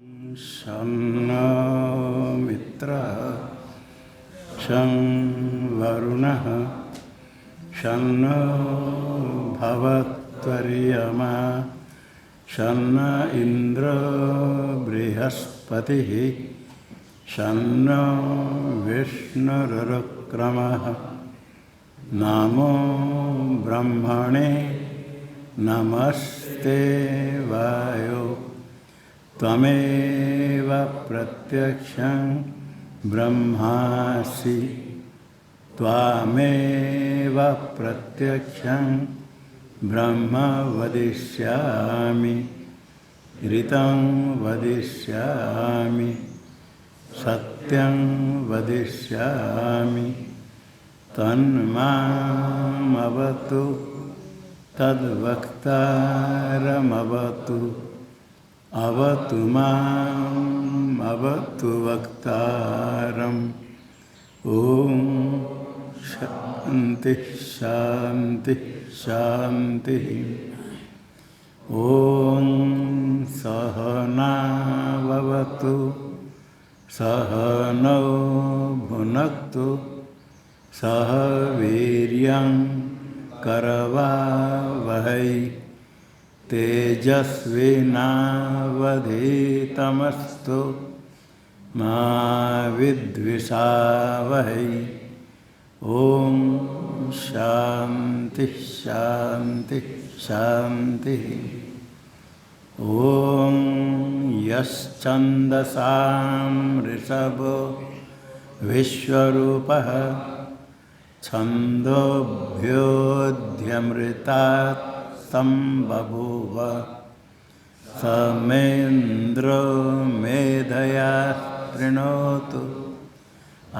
शन्नो मित्रः शं वरुणः शन्नो भवत्वर्यमा शन्न इंद्रो बृहस्पतिः शन्नो विष्णुरुक्रमः नमो ब्रह्मणे नमस्ते वायो त्वमेव प्रत्यक्षं ब्रह्मासि त्वामेव प्रत्यक्षं ब्रह्म वदिष्यामि ऋतं वदिष्यामि सत्यं वदिष्यामि तन्मामवतु तद्वक्तारमवतु अवतु माम् अवतु वक्तारम् ॐ शान्ति शान्ति शान्तिः ॐ सहनाववतु सहनौ भुनक्तु सह वीर्यं करवावहै तेजस्विनावधीतमस्तु मा विद्विषावहै ॐ शान्ति शान्ति शान्तिः ॐ यश्छन्दसां ऋषभो विश्वरूपः छन्दोभ्योऽध्यमृतात् संबभूव समेन्द्रो मेधया शृणोतु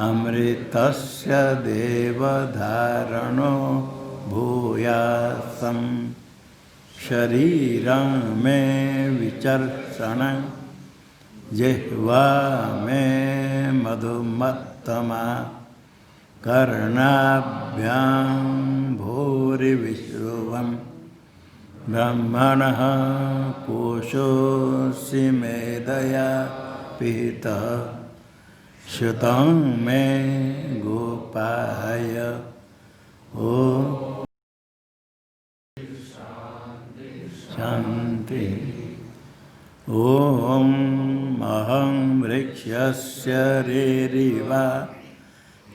अमृतस्य देवधारणो भूयासं शरीरं मे विचर्षण जिह्वा मे मधुमत्तमा कर्णाभ्यां भूरिविश्रुवम् ब्रह्मणः कोशोऽसि मेधया पिहितः श्रुतं मे गोपाय ॐ शान्ति ॐ अहं वृक्षस्य रेरिवा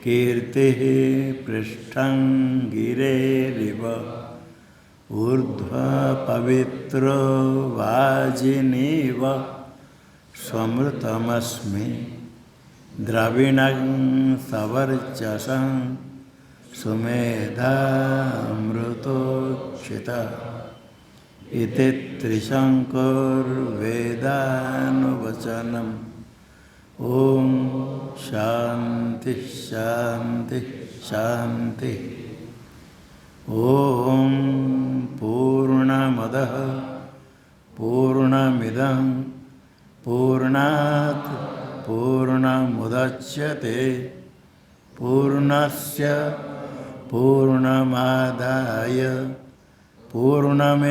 कीर्तिः पृष्ठं गिरेरिव ऊर्ध्वा पवित्रो वाजिनीव स्वमृतमस्मि द्रविणं सवर्चसं सुमेधामृतोक्षितः इति त्रिशङ्कुर्वेदानुवचनम् ॐ शान्ति शान्ति शान्तिः ॐ पूर्णमदः पूर्णमिदं पूर्णात् पूर्णमुदच्यते पूर्णस्य पूर्णमादाय पूर्णमेवावशिष्यते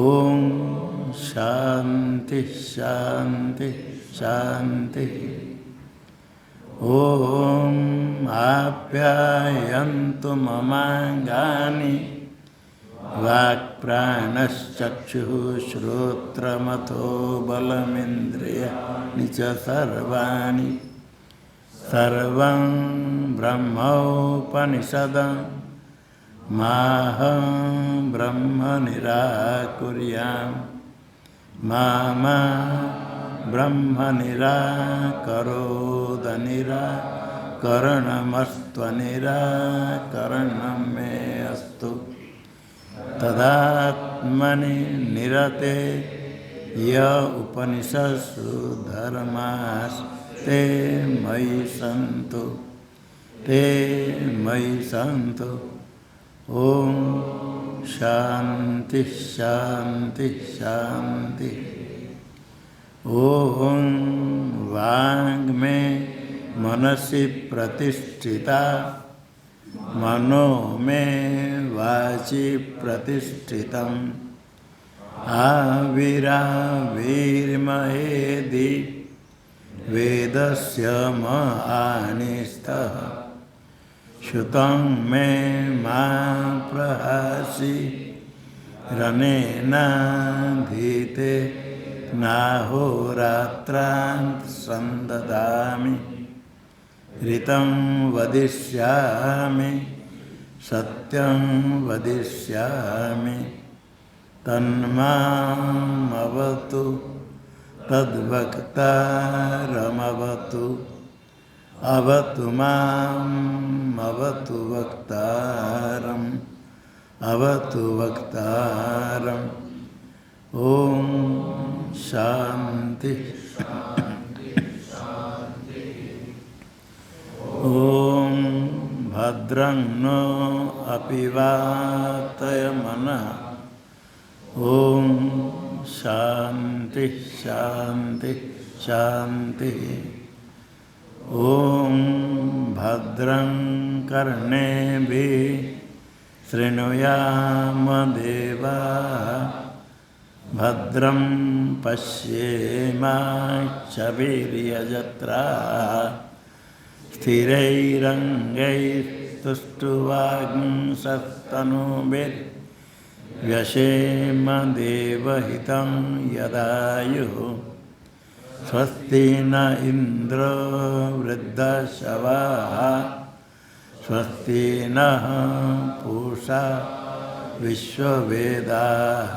ॐ शान्ति शान्ति शान्तिः ॐ आप्यायन्तु ममाङ्गानि वाक्प्राणश्चक्षुः श्रोत्रमथो बलमिन्द्रियाणि च सर्वाणि सर्वं ब्रह्मोपनिषदं माहं ब्रह्म निराकुर्याम् मा ब्रह्म निराकरोद निराकरणमस्त्वनिराकरणं मे अस्तु तदात्मनि निरते य उपनिषत्सु धर्मास्ते मयि सन्तु ते मयि सन्तु ॐ शान्ति शान्ति शान्ति ॐ वाङ्मे मनसि प्रतिष्ठिता मनो मे वाचि प्रतिष्ठितं आविराविर्महेदि वेदस्य महानिस्तः श्रुतं मे मा प्रहसि रनेनाधीते नाहोरात्रान् संददामि ऋतं वदिष्यामि सत्यं वदिष्यामि तन्मामवतु तद्वक्तारमवतु अवतु माम् अवतु वक्तारम् अवतु वक्तारम्। ओम शांति ओम भद्रं नो अपि वातयमनः। ओम शांति शांति शांति। ओम भद्रं कर्णेभिः शृणुयाम देवाः भद्रं पश्येमाक्षभिर्यजत्राः स्थिरैरङ्गैस्तुष्टुवाग्ंसस्तनूभिर्व्यशेम देवहितं यदायुः। स्वस्ति न इन्द्रो वृद्धश्रवाः स्वस्ति नः पूषा विश्ववेदाः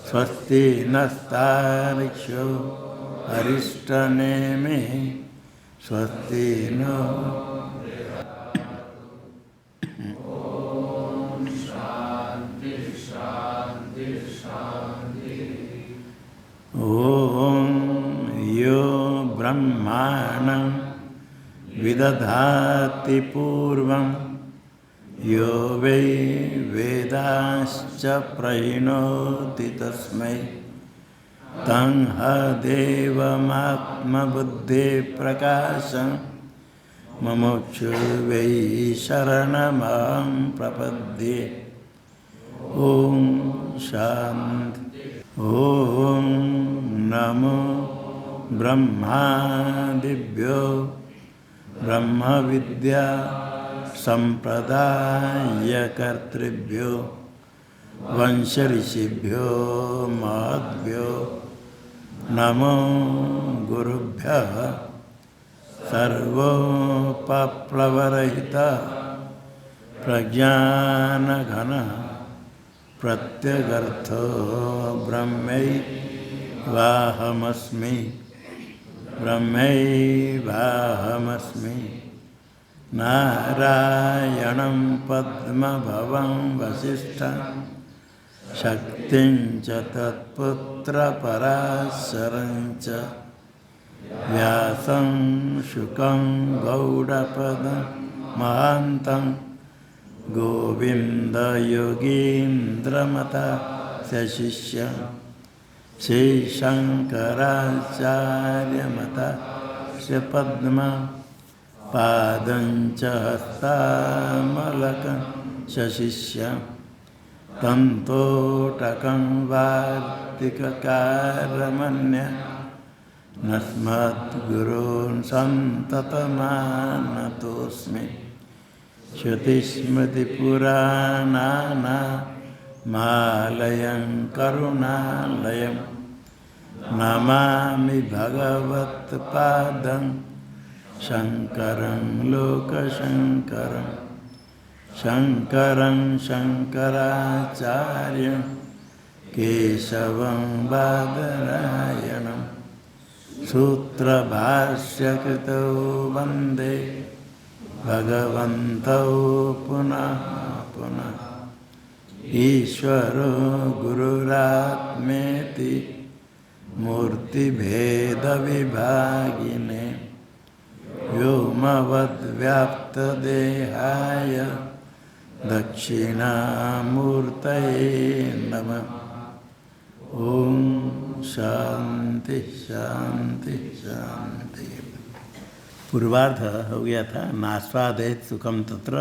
स्वस्ति नस्तार्क्ष्यो अरिष्टनेमिः स्वस्ति नो। ओम यो ब्रह्माणं विदधाति पूर्वं यो वै वेदाश्च प्रणोति तस्मै तं देवमात्मबुद्धिप्रकाशं मुमुक्षुर्वै शरणमहं प्रपद्ये। ओम शान्ति। ओम नमो ब्रह्मादिभ्यो ब्रह्मविद्या संप्रदायकर्तृभ्यो वंशऋषिभ्यो महद्भ्यो नमो गुरुभ्यः। सर्वोपप्लवरहितः प्रज्ञानघनः प्रत्यगर्थो ब्रह्मैवाहमस्मि ब्रह्मैवाहमस्मि। नारायणं पद्मभवं वसिष्ठं शक्तिं च तत्पुत्रपराशरं च व्यासं शुकं गौडपदं महान्तं गोविन्दयोगीन्द्रमतस्य शिष्यं श्रीशङ्कराचार्यमतस्य पद्मं पादं च हस्तामलकं च शिष्यं तन्तोटकं वार्तिककारमन्यं नस्मद्गुरून् सन्ततमानतोऽस्मि। श्रुतिस्मृतिपुराणानामालयं करुणालयं नमामि भगवत्पादं शङ्करं लोकशङ्करं शङ्करं शङ्कराचार्यं केशवं बादरायणं सूत्रभाष्यकृतौ वन्दे भगवन्तौ पुनः पुनः। ईश्वरो गुरुरात्मेति मूर्तिभेदविभागिने व्योमवद्व्याप्तदेहाय दक्षिणामूर्तये नमः। ओम शांति शांति शांति। पूर्वार्ध हो गया था। नास्वादेत सुखम तत्र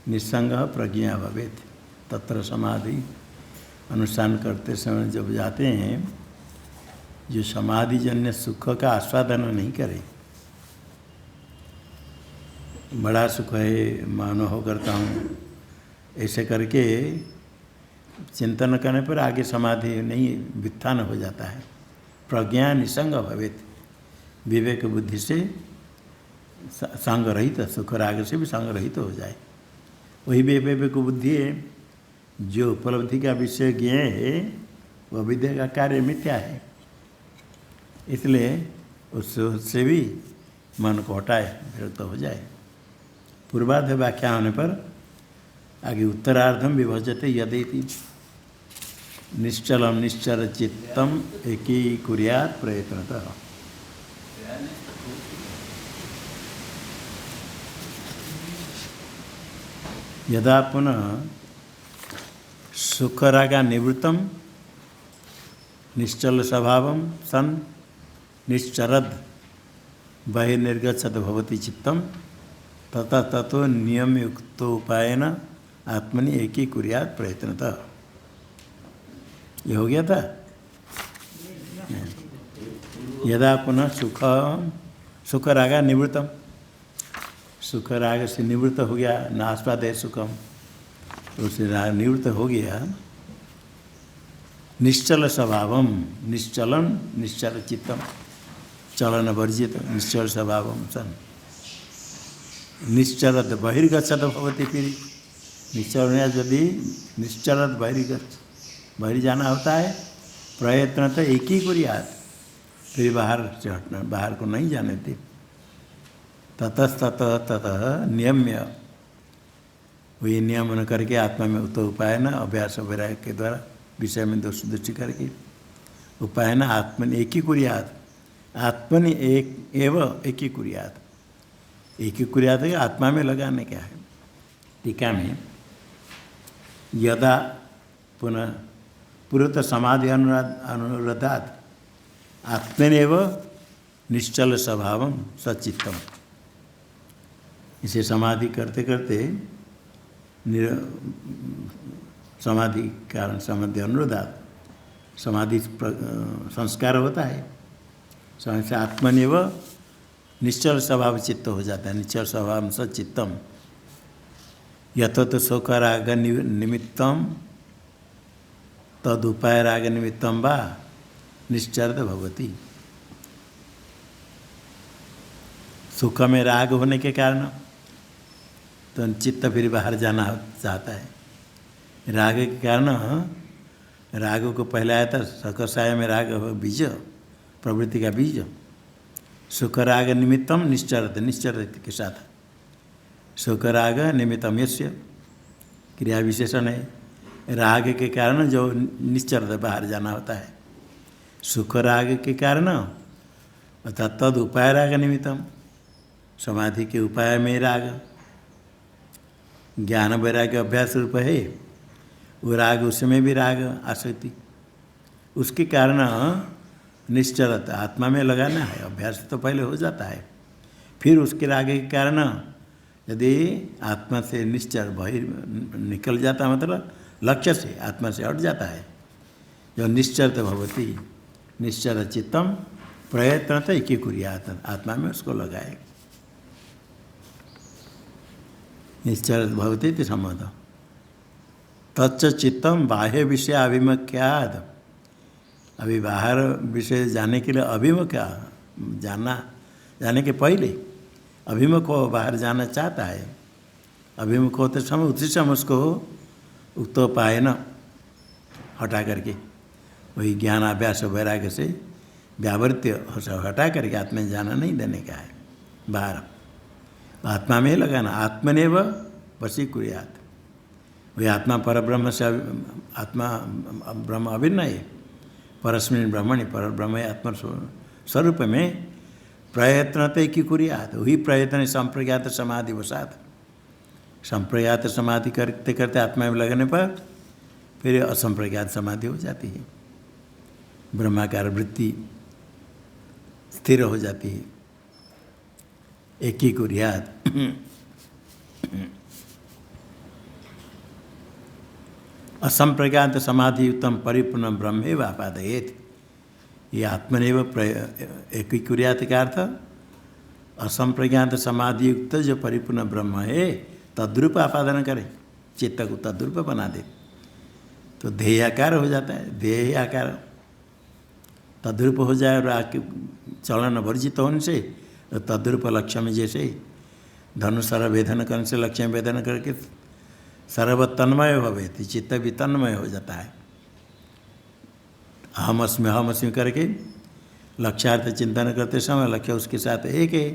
निस्संग प्रज्ञा भवेत्। तत्र समाधि अनुष्ठान करते समय जब जाते हैं, जो समाधिजन्य सुख का आस्वादन नहीं करे, बड़ा सुख है मैं अनुभव करता हूँ, ऐसे करके चिंतन करने पर आगे समाधि नहीं व्युत्थान हो जाता है। प्रज्ञा निसंग भवेत, विवेक बुद्धि से संग रहित, सुख राग से भी संग रहित हो जाए, वही विवेक बुद्धि है। जो उपलब्धि का विषय ज्ञ है वह विद्या का कार्य मिथ्या है, इसलिए उससे भी मन को हटाए, विरक्त हो जाए। पूर्वार्ध व्याख्या होने पर आगे उत्तरार्धम विभजते यदेति निश्चलम निश्चल चित्तम एकीकुर्यात् प्रयत्नतः। यदा पुनः सुखरागा निवृत्तम निश्चल स्वभावम सन निश्चरद बहिर्निर्गच्छत भवति चित्तम तथा ततो नियमयुक्तोपायेन आत्मनि एकीकुर्यात् प्रयत्नतः। ये हो गया था। यदा पुनः सुख रागा निवृत्तम, सुख राग से निवृत्त हो गया, नास्पादे सुखम, उससे राग निवृत्त हो गया। निश्चल स्वभावम, निश्चलन निश्चल चित्तम, चलन वर्जित निश्चल स्वभावम सन निश्चरद बहिर्गच्छत भवति। फिर निश्चल यदि निश्चरद बहिर् जाना होता है, प्रयत्न तो एक ही कुर्यात्, फिर बाहर से हटना, बाहर को नहीं जाने थे। ततः नियम्य, वही नियमन करके आत्मा में उत उपाय न अभ्यास वैराग्य के द्वारा विषय में दोष दृष्टि करके उपाय न आत्मनि एक ही कुर्यात्, आत्मनि एक एवं एक ही कुर्यात्, एक ही कुर्यात् है आत्मा में लगाने क्या है। टीका में यदा पुनः पूर्वत समाधि अनुरोधात् आत्मनेव निश्चल स्वभावम सचित्तम, इसे समाधि करते करते समाधि कारण समाधि अनुरोधात् समाधि संस्कार होता है, समय से आत्मनेव निश्चल स्वभाव चित्त हो जाता है। निश्चल स्वभाव सचित्तम यथोत शोक राग निमित्तम तदुपाय राग निमित्तम वा निश्चरद भवति। सुख में राग होने के कारण तो चित्त फिर बाहर जाना चाहता है। राग के कारण राग को पहले आया था सकसाय में राग बीज, प्रवृत्ति का बीज। सुख राग निमित्तम निश्चरद, निश्चरद के साथ सुख राग निमित्तम यस्य क्रिया विशेषण है। राग के कारण जो निश्चरद बाहर जाना होता है, सुख राग के कारण अर्थात तद उपाय राग निमित्तम, समाधि के उपाय में राग, ज्ञान वैराग्य अभ्यास रूप है वो राग, उसमें भी राग आसक्ति, उसके कारण निश्चलता आत्मा में लगाना है। अभ्यास तो पहले हो जाता है, फिर उसके राग के कारण यदि आत्मा से निश्चल बहिर् निकल जाता, मतलब लक्ष्य से आत्मा से हट जाता है, जो निश्चल भवति निश्चल चित्तम प्रयत्न तो एक ही कुर्यात्, आत्मा में उसको लगाए। निश्चल भवति इति संबंध। तच्च चित्तम बाह्य विषय अभिमुख्यात्, अभी बाहर विषय जाने के लिए अभिमुख जाने के पहले अभिमुख हो, बाहर जाना चाहता है, अभिमुख होते समय उसी समय उसको उक्तोपाय न हटा करके, वही ज्ञान अभ्यास वैराग्य से व्यावृत्य हटा करके आत्मा में जाना नहीं देने का है, बाहर आत्मा में लगाना। आत्मनेव वशीकुर्यात्, वही आत्मा परब्रह्म से, आत्मा ब्रह्म अभिन्न है, परस्मिन् ब्रह्मणि पर ब्रह्म आत्मा स्वरूप में प्रयत्न तो एक ही कुर्यात्, वही प्रयत्न संप्रज्ञात समाधि वसात, संप्रज्ञात समाधि करते करते आत्मा में लगने पर फिर असंप्रज्ञात समाधि हो जाती है, ब्रह्माकार वृत्ति स्थिर हो जाती है। एक ही कुर्यात् असंप्रज्ञात समाधि उत्तम परिपूर्ण ब्रह्मेव आपादयेत। ये आत्मनेव एकीकुर्यात का अर्थ असंप्रज्ञात समाधि युक्त जो परिपूर्ण ब्रह्म है तद्रूप आपादन करे, चित्त को तद्रूप बना दे तो ध्येयाकार हो जाता है। ध्येय आकार तद्रूप हो जाए और आके चलन वर्जित होने से तद्रूप लक्ष्य में जैसे धनुषर भेदन करने से लक्ष्य में भेदन करके सर्व तन्मय भवेति, चित्त भी तन्मय हो जाता है। अहमअस्मि करके लक्ष्यार्थ चिंतन करते समय लक्ष्य उसके साथ एक है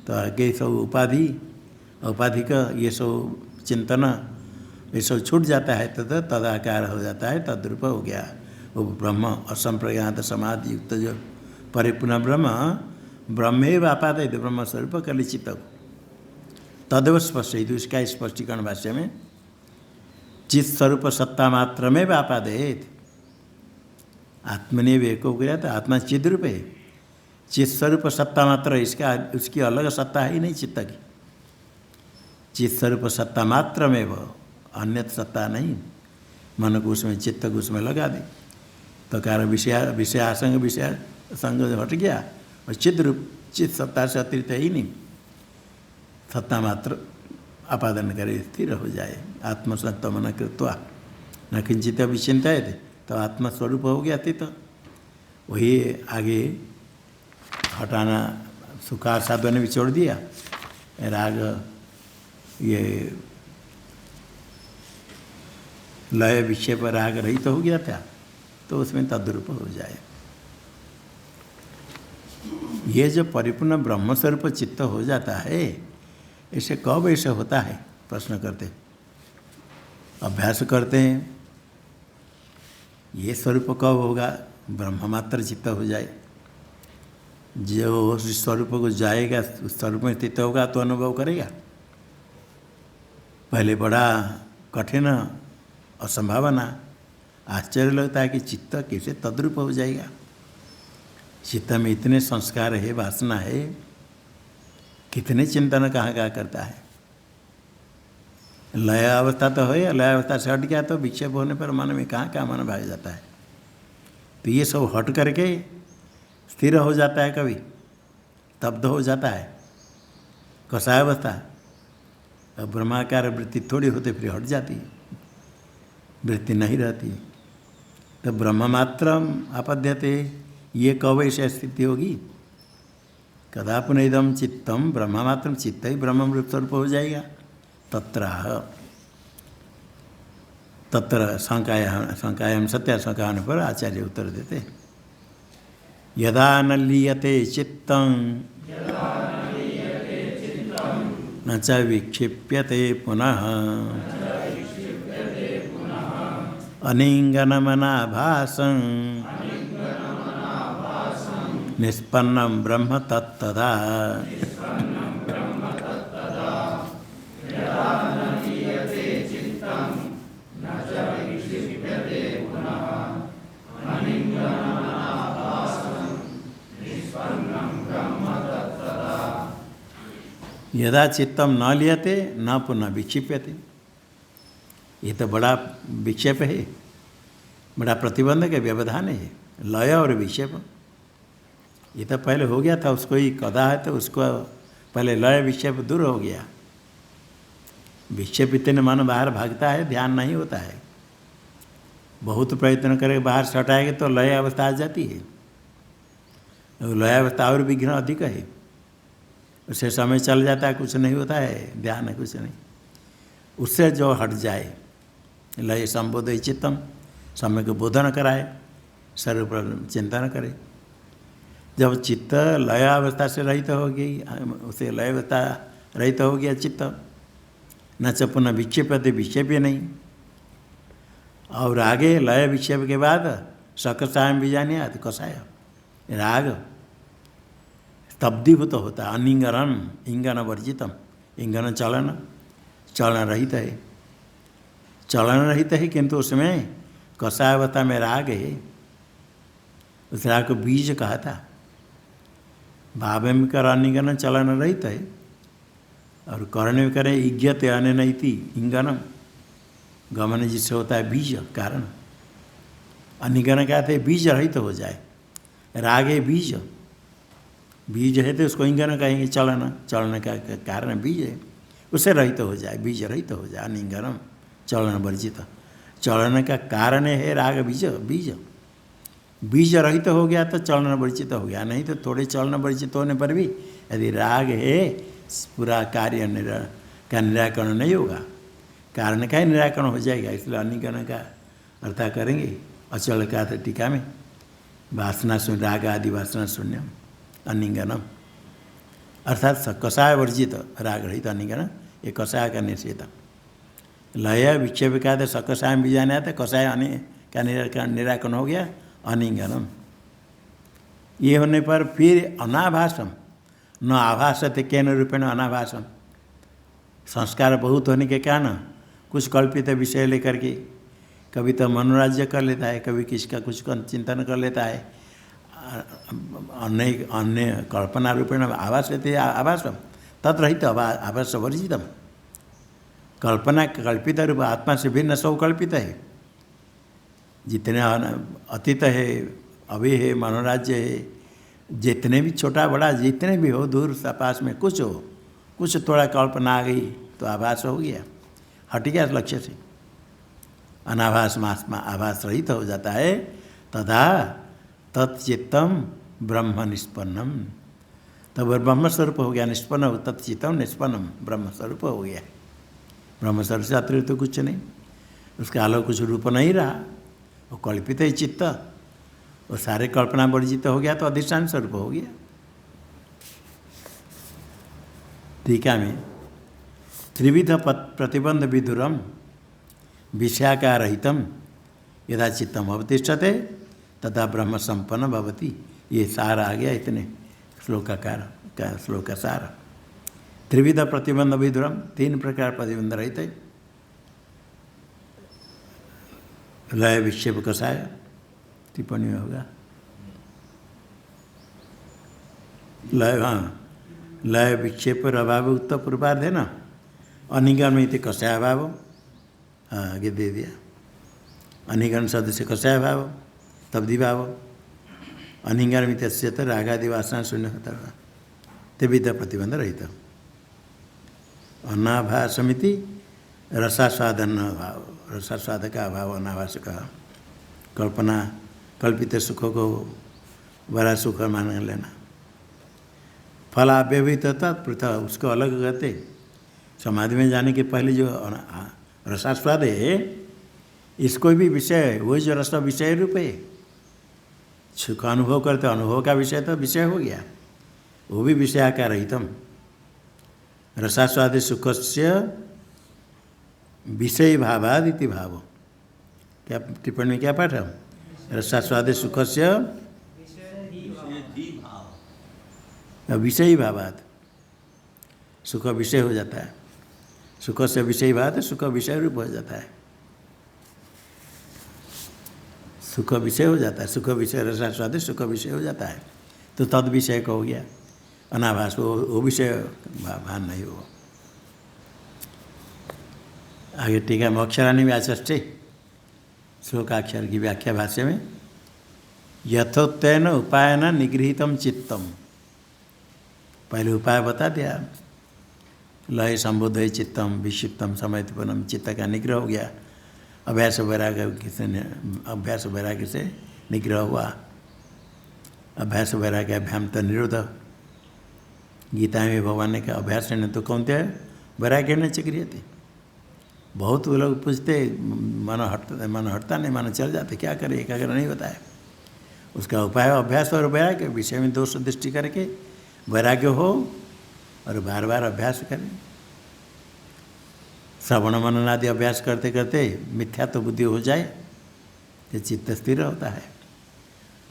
तो आगे सब उपाधि का ये सब चिंतन ये सब छूट जाता है तदाकार हो जाता है, तद्रूप हो गया वो ब्रह्म। असंप्रज्ञात समाधि युक्त जो परिपूर्ण ब्रह्मेव आपादयेत, ब्रह्म स्वरूप कल चित्त तदेव स्पष्ट है। इसका स्पष्टीकरण भाष्य में चित स्वरूप सत्ता मात्र में आपादयेत। आत्मनेव एको गया तो आत्मा चिद रूप है, चित स्वरूप सत्ता मात्र, इसका उसकी अलग सत्ता है ही नहीं चित्त की। चित स्वरूप सत्ता मात्र में वो अन्यत सत्ता नहीं। मन को उसमें चित्त को उसमें लगा दे तो कार्य विषय संग हट गया और चिद रूप चित सत्ता से अतिरिक्त ही नहीं, सत्ता मात्र आपादन करे स्थिर हो जाए। आत्मसत्ता मन कृत्वा न किंचित विचिंता थे तो आत्मस्वरूप हो गया थी। तो वही आगे हटाना सुखार साधन ने भी छोड़ दिया, राग ये लय विषय पर राग रहित हो गया था तो उसमें तद्रूप हो जाए। ये जो परिपूर्ण ब्रह्मस्वरूप चित्त हो जाता है ऐसे कब ऐसे होता है प्रश्न करते, अभ्यास करते हैं। ये स्वरूप कब होगा, ब्रह्म मात्र चित्त हो जाए। जो उस स्वरूप को जाएगा उस स्वरूप में स्थित होगा तो अनुभव करेगा। पहले बड़ा कठिन असंभावना आश्चर्य लगता है कि चित्त कैसे तद्रूप हो जाएगा। चित्त में इतने संस्कार है, वासना है, कितने चिंतन कहाँ कहाँ करता है। लय अवस्था तो है, लय अवस्था से हट गया तो विक्षेप होने पर मन में कहाँ कहाँ मन भाग जाता है। तो ये सब हट करके स्थिर हो जाता है, कभी तब्ध हो जाता है कसाय अवस्था। अब ब्रह्माकार वृत्ति थोड़ी होते फिर हट जाती है, वृत्ति नहीं रहती। तो ब्रह्म मात्र आपद्यते, ये कब ऐसी स्थिति होगी। कदा पुनः चित्तम ब्रह्म मात्र, चित्त ही ब्रह्म रूप स्वरूप हो जाएगा। तत्र शंकायां सत्याशंका होने पर आचार्य उत्तर देते यदा न लीयते चित्तं न च विक्षिप्यते पुनः अनिंगनमनाभासं निष्पन्नं ब्रह्म तत्तदा। यदा चित्तम न लियते न पुनः विक्षिप्यते। ये तो बड़ा विक्षेप है, बड़ा प्रतिबंधक है, व्यवधान है। लय और विक्षेप ये तो पहले हो गया था, उसको ही कदा है तो उसको पहले लय विक्षेप दूर हो गया। विक्षेप इतने मन बाहर भागता है, ध्यान नहीं होता है। बहुत प्रयत्न करके बाहर से हटाएंगे तो लय अवस्था आ जाती है। लय अवस्था और विघ्न अधिक है, उससे समय चल जाता है, कुछ नहीं होता है, ध्यान है कुछ नहीं। उससे जो हट जाए, लय संबोधय चित्तम, समय को बोधन कराए, सर्व पर चिंतन करे। जब चित्त लय अवस्था से रहित हो गई, उसे लय अवस्था रहित हो गया चित्त, न च पुनः विक्षेप्यते, विक्षेप नहीं। और आगे लय विक्षेप के बाद सकसायम बीजानिया तो कसाय राग स्तब्धीभूत होता है। अनिंगन इंगन वर्जितम, इंगन चलन रहित है, चलन रहित है, किंतु उसमें कसायवता में राग है। उस राग को बीज कहा था। भाव में कर अनिंगन चलन रहित है और कर्ण में करें इज्ञते अनैति इंगनम, गमन जिससे होता है बीज कारण, अनिगन का अर्थ बीज रहित हो जाए। राग है बीज, बीज है तो उसको इंगन कहेंगे, चलन, चलन का कारण बीज है, उससे रहित हो जाए, बीज रहित हो जाए। अनिगनम चलन वर्जित, चलन का कारण है राग बीज, बीज बीज रहित हो गया तो चलन वर्जित हो गया, नहीं तो थोड़े चलन वर्जित होने पर भी यदि राग है पूरा कार्य का निराकरण नहीं होगा, कारण का ही निराकरण हो जाएगा। इसलिए अनिगन का अर्थ करेंगे। अचल का अर्थ टीका में वासना शून्य, राग आदि वासना शून्य अनिगनम, अर्थात कषाय वर्जित राग रहित अनिगन, ये कषाय का निषेध। लय विक्षेप का सकषाय भी जाने आता, कषाय का निराकरण हो गया अनिगनम। ये होने पर फिर अनाभासम न आभासते केन रूपेण अनाभासम, संस्कार बहुत होने के कारण कुछ कल्पित विषय लेकर के कभी तो मनोराज्य कर लेता है, कभी किसका कुछ चिंतन कर लेता है, अन्य अन्य कल्पना रूपेण आभासते आभासम तत्रहित आभास वर्जितम। कल्पना कल्पित रूप आत्मा से भिन्न सब कल्पित है, जितने अतीत है, अभी है, मनोराज्य है, जितने भी छोटा बड़ा जितने भी हो, दूर पास में कुछ हो, कुछ थोड़ा कल्पना आ गई तो आभास हो गया, हट गया लक्ष्य से, अनाभास मात्मा आभास रहित हो जाता है। तथा तत्चित्तम ब्रह्म निष्पन्नम, तब ब्रह्म स्वरूप हो गया, निष्पन्न हो, तत्चित्तम निष्पन्नम ब्रह्म स्वरूप हो गया। ब्रह्म स्वरूप से अतिरिक्त तो कुछ नहीं, उसका आलोक कुछ रूप नहीं रहा, वो कल्पित ही चित्त, वो सारे कल्पना वर्जित हो गया तो अधिष्ठान स्वरूप हो गया। टीका में त्रिविध प्रतिबंध विधुरम विषयाकारहितम यदा चित्तम अवतिष्ठते तथा ब्रह्म संपन्न भवति, ये सार आ गया इतने श्लोकाकार का श्लोक का सार। त्रिविध प्रतिबंध विधुरम, तीन प्रकार प्रतिबंध रहित है। लय विक्षेप कषाय, टिप्पणी में होगा लय, हाँ लय विक्षेप अभाव उत्तर पूर्वार्ध है ना, अनिगम में कषाय अभाव, हाँ आगे दे दिया, अनिगम शब्द से कषाय भाव तब्दी भाव, अनिगम में तो रागादि वासना शून्य होता है, त्रिविध प्रतिबंध रहित। अनाभासमिति रसास्वादन अभाव, रसास्वाद का अभाव अनाभास का, कल्पना कल्पित सुखों को बड़ा सुख मान लेना। फलाव्यवहित पृथक, उसको अलग कहते। समाधि में जाने के पहले जो रसास्वाद है, इसको भी विषय, वही जो रस विषय रूप है, सुख अनुभव करते, अनुभव का विषय तो विषय हो गया, वो भी विषयाकार रहितम। रसास्वादे सुखस्य विषय भावाद इति भाव, क्या टिप्पणी में क्या पाठ है? रसास्वादे सुखस्य विषय भावाद, सुख विषय हो जाता है, सुख से विषय भाव, सुख विषय रूप हो जाता है, सुख विषय हो जाता है, सुख विषय रसास्वादे सुख विषय हो जाता है, तो तद विषय का हो गया अनाभास, वो विषय भान नहीं हो। आगे टीका में अक्षराणि व्याचष्टे, श्लोकाक्षर की व्याख्या भाष्य में यथोत्तयन उपायन निगृहीतम चित्तम, पहले उपाय बता दिया, लय संबोधय चित्तम विक्षिप्तम समयतिपनम, चित्त का निग्रह हो गया, अभ्यास वैराग्य से निग्रह हुआ, अभ्यास वैराग्य अभ्याम निरोध। गीता में भगवान ने कहा अभ्यास ने तो कौन थे वैराग्य न चक्रियते। बहुत लोग पूछते मन हटता नहीं, मन चल जाते, क्या करे, एकाग्र नहीं होता है। उसका उपाय अभ्यास और वैराग्य, विषय में दोष दृष्टि करके वैराग्य हो और बार बार अभ्यास करें। श्रवण मनन आदि अभ्यास करते करते मिथ्या तो बुद्धि हो जाए तो चित्त स्थिर होता है,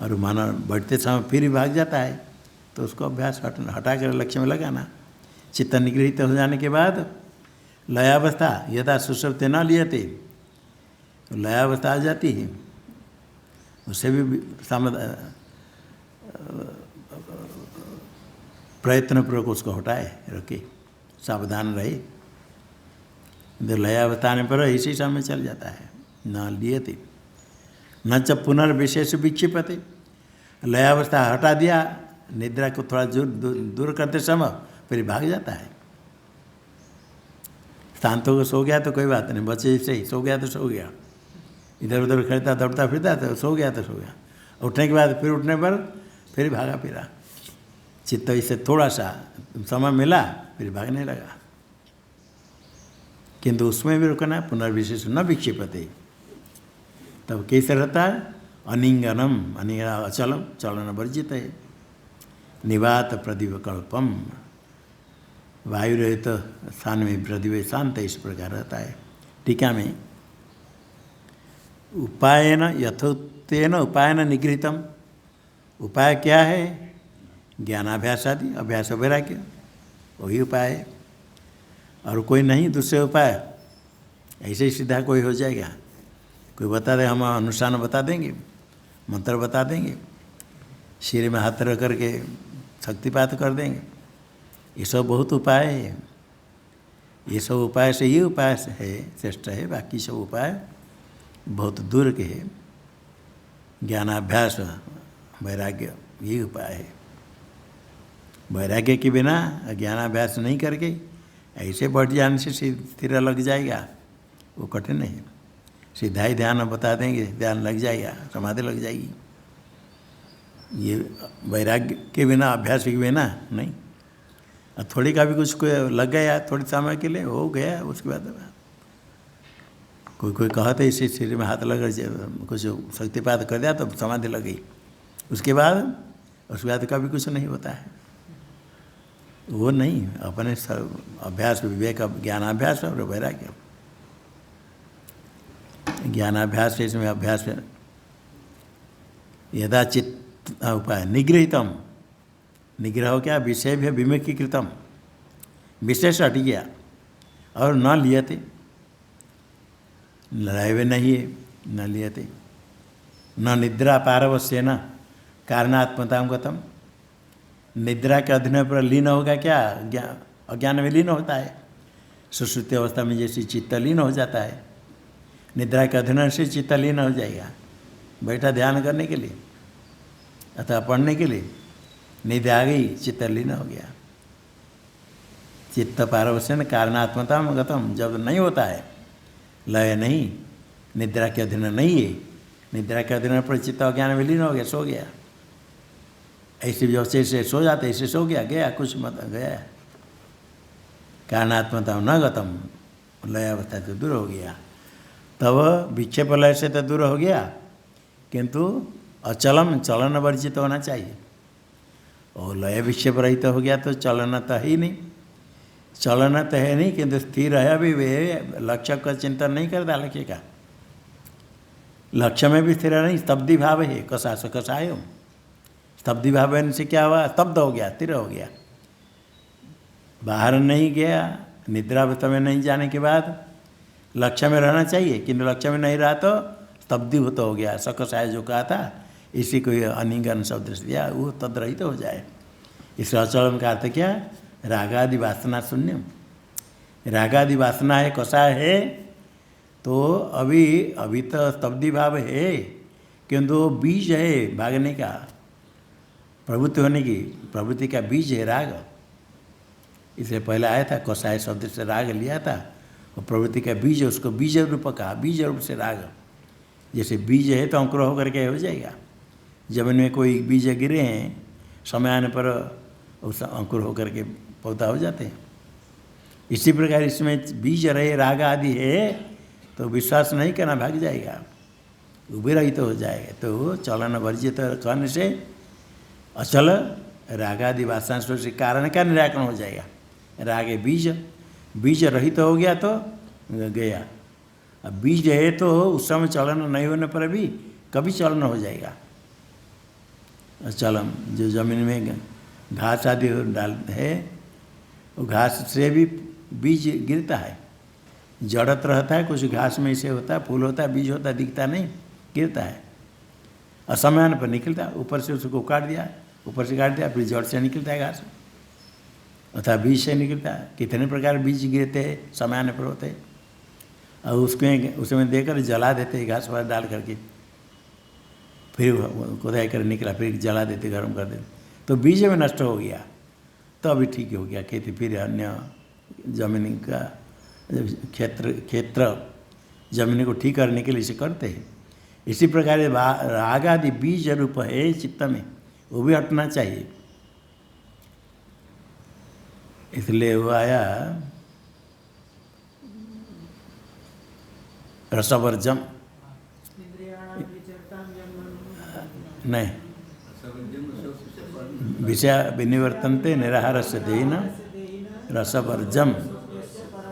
और मन बढ़ते समय फिर भी भाग जाता है, तो उसको अभ्यास हटा कर लक्ष्य में लगाना। चित्त निगृहित हो जाने के बाद लयावस्था यदा सुषुप्ति न लियते, तो लयावस्था आ जाती है, उससे भी प्रयत्नपूर्वक उसको हटाए, रखे, सावधान रहे। लयावस्था आने पर इसी समय चल जाता है। न लियते न च पुनर्विशेष विक्षिपते, लयावस्था हटा दिया, निद्रा को थोड़ा दूर करते समय फिर भाग जाता है। शांत होकर सो गया तो कोई बात नहीं, बच्चे से ही सो गया तो सो गया, इधर उधर खेलता दौड़ता फिरता तो सो गया तो सो गया, उठने के बाद फिर उठने पर फिर भागा फिरा। चित्त इससे थोड़ा सा समय मिला फिर भागने लगा, किंतु उसमें भी रुकना, पुनर्विशेष न विक्षिपते। तब कैसे रहता है? अनिंगनम, अनिंगना अचलम, चलन वर्जित है। निवात प्रदीपकल्पम, वायु रहित स्थान में प्रदीप शांत इस प्रकार रहता है। टीका में उपायन यथोक्तेन उपायन निगृहीतम, उपाय क्या है? ज्ञानाभ्यास आदि, अभ्यास वैराग्य, वही उपाय है और कोई नहीं दूसरे उपाय। ऐसे ही सीधा कोई हो जाएगा? कोई बता दे, हम अनुष्ठान बता देंगे, मंत्र बता देंगे, सिर में हाथ रख करके शक्तिपात कर देंगे, ये सब बहुत उपाय है। ये सब उपाय से, ये उपाय है श्रेष्ठ है, बाकी सब उपाय बहुत दूर के है। ज्ञानाभ्यास वैराग्य ये उपाय है। वैराग्य के बिना ज्ञानाभ्यास नहीं करके ऐसे बढ़ जाने से स्थिर लग जाएगा, वो कठिन है। सीधा ही ध्यान बता देंगे, ध्यान लग जाएगा, समाधि लग जाएगी। ये वैराग्य के बिना, अभ्यास के बिना नहीं। थोड़ी का भी कुछ कोई लग गया थोड़ी समय के लिए, हो गया, उसके बाद कोई कहते इसी शरीर में हाथ लग कुछ शक्तिपात कर दिया तो समाधि लग गई, उसके बाद कभी कुछ नहीं होता है। वो नहीं, अपने अभ्यास, विवेक, ज्ञानाभ्यास और वैराग्य। ज्ञानाभ्यास इसमें अभ्यास है। यदा चित्त उपाय निगृहीतम, निग्रह हो क्या? विषय भी विमुखीकृतम, विषय से हट गया और न लियते, लड़ाई में नहीं है, न लियते। न निद्रा पारवश्य न कारणात्मता गतम, निद्रा के अधीन पर लीन होगा क्या? अज्ञान में लीन होता है। सुषुप्ति अवस्था में जैसे चित्त लीन हो जाता है, निद्रा के अधीन से चित्त लीन हो जाएगा। बैठा ध्यान करने के लिए अथवा पढ़ने के लिए, नींद आ गई, चित्त लीन हो गया। चित्त पारवश्यन कारणात्मता गतम, जब नहीं होता है, लय नहीं, निद्रा के अधीन नहीं है, निद्रा के अधीन पर चित्त अज्ञान में लीन हो गया, सो गया। ऐसे व्यवस्था से सो जाते, ऐसे सो गया, गया कुछ मत गया। कारणात्मता न गतम, लय अवस्था तो दूर हो गया। तब विक्षेप लय से तो दूर हो गया, किंतु अचलम, चलन वर्जित होना चाहिए। और लय विक्षेप रहित हो गया तो चलन तो है ही नहीं, चलन तो है नहीं, किंतु स्थिर है अभी। वे लक्ष्य का चिंतन नहीं करता, लक्ष्य का, लक्ष्य में भी स्थिर नहीं, स्तब्धि भाव है। कसा से कसायो, स्तब्धि भाव से क्या हुआ? स्तब्ध हो गया, स्थिर हो गया, बाहर नहीं गया। निद्रावस्था में नहीं जाने के बाद लक्ष्य में रहना चाहिए, किंतु लक्ष्य में नहीं रहा तो स्तब्धीभूत हो गया। सकसाय जो कहा था, इसी को अनिंगन शब्द से दिया, वो तद्रहित हो जाए। इस अचलम का अर्थ क्या? रागादि वासना शून्यम। रागादि वासना है, कसाय है, तो अभी तो स्तब्धि भाव है, किंतु बीज है भागने का, प्रवृत्ति होने की, प्रवृत्ति का बीज है राग। इसलिए पहले आया था, कसाय शब्द से राग लिया था, और प्रवृत्ति का बीज है, उसको बीज रूप कहा, बीज रूप से राग। जैसे बीज है तो अंकुर होकर के हो जाएगा। जमीन में कोई बीज गिरे हैं, समय आने पर उस अंकुर होकर के पौधा हो जाते हैं। इसी प्रकार इसमें बीज रहे, राग आदि है, तो विश्वास नहीं करना, भाग जाएगा, उबेरहित तो हो जाएगा। तो चलन वर्जित करने से अचल रागादि वासना से कारण का निराकरण हो जाएगा। राग बीज रहित तो हो गया तो गया। अब बीज है तो उस समय चलन नहीं होने पर भी कभी चलन हो जाएगा। चलन जो जमीन में घास आदि डाल है, वो घास से भी बीज गिरता है, जड़त रहता है, कुछ घास में इसे होता है, फूल होता है, बीज होता है, दिखता नहीं, गिरता है, असमय पर निकलता। ऊपर से उसको काट दिया, ऊपर से काट दिया, फिर जड़ से निकलता है घास, अथवा बीज से निकलता है। कितने प्रकार बीज गिरते हैं, समय आने पर होते हैं। और उसमें देकर जला देते घास वास डाल करके, फिर खुदाई कर निकला, फिर जला देते, गर्म कर देते, तो बीज में नष्ट हो गया, तो अभी ठीक हो गया खेती। फिर अन्य जमीन का क्षेत्र जमीन को ठीक करने के लिए इसे करते हैं। इसी प्रकार राग आदि बीज रूप है चित्त में, वो भी हटना चाहिए। इसलिए वो आया रसवर्जम, नहीं विषय विनिवर्तनते निराहारस्य देहिन रसवर्जम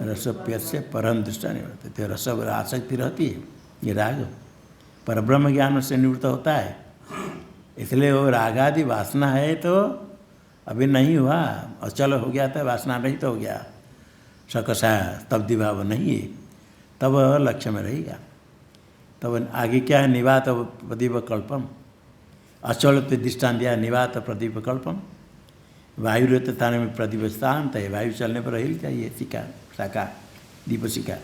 रसप्यस्य परम दृष्टा निवर्तते। रस आसक्ति रहती है, ये राग पर ब्रह्म ज्ञान से निवृत्त होता है। इसलिए वो रागादि वासना है तो अभी नहीं हुआ, अचल हो गया था, वासना रहित तो हो गया, सकसा तब्दि भाव नहीं है, तब लक्ष्य में रहेगा। तब आगे क्या है, निवात प्रदीप कल्पम, अचल तो दृष्टान दिया, निवात प्रदीप कल्पम। वायु रहते थाने में प्रदीप शांत है, वायु चलने पर हिल चाहिए, शिका शाखा दीप शिका।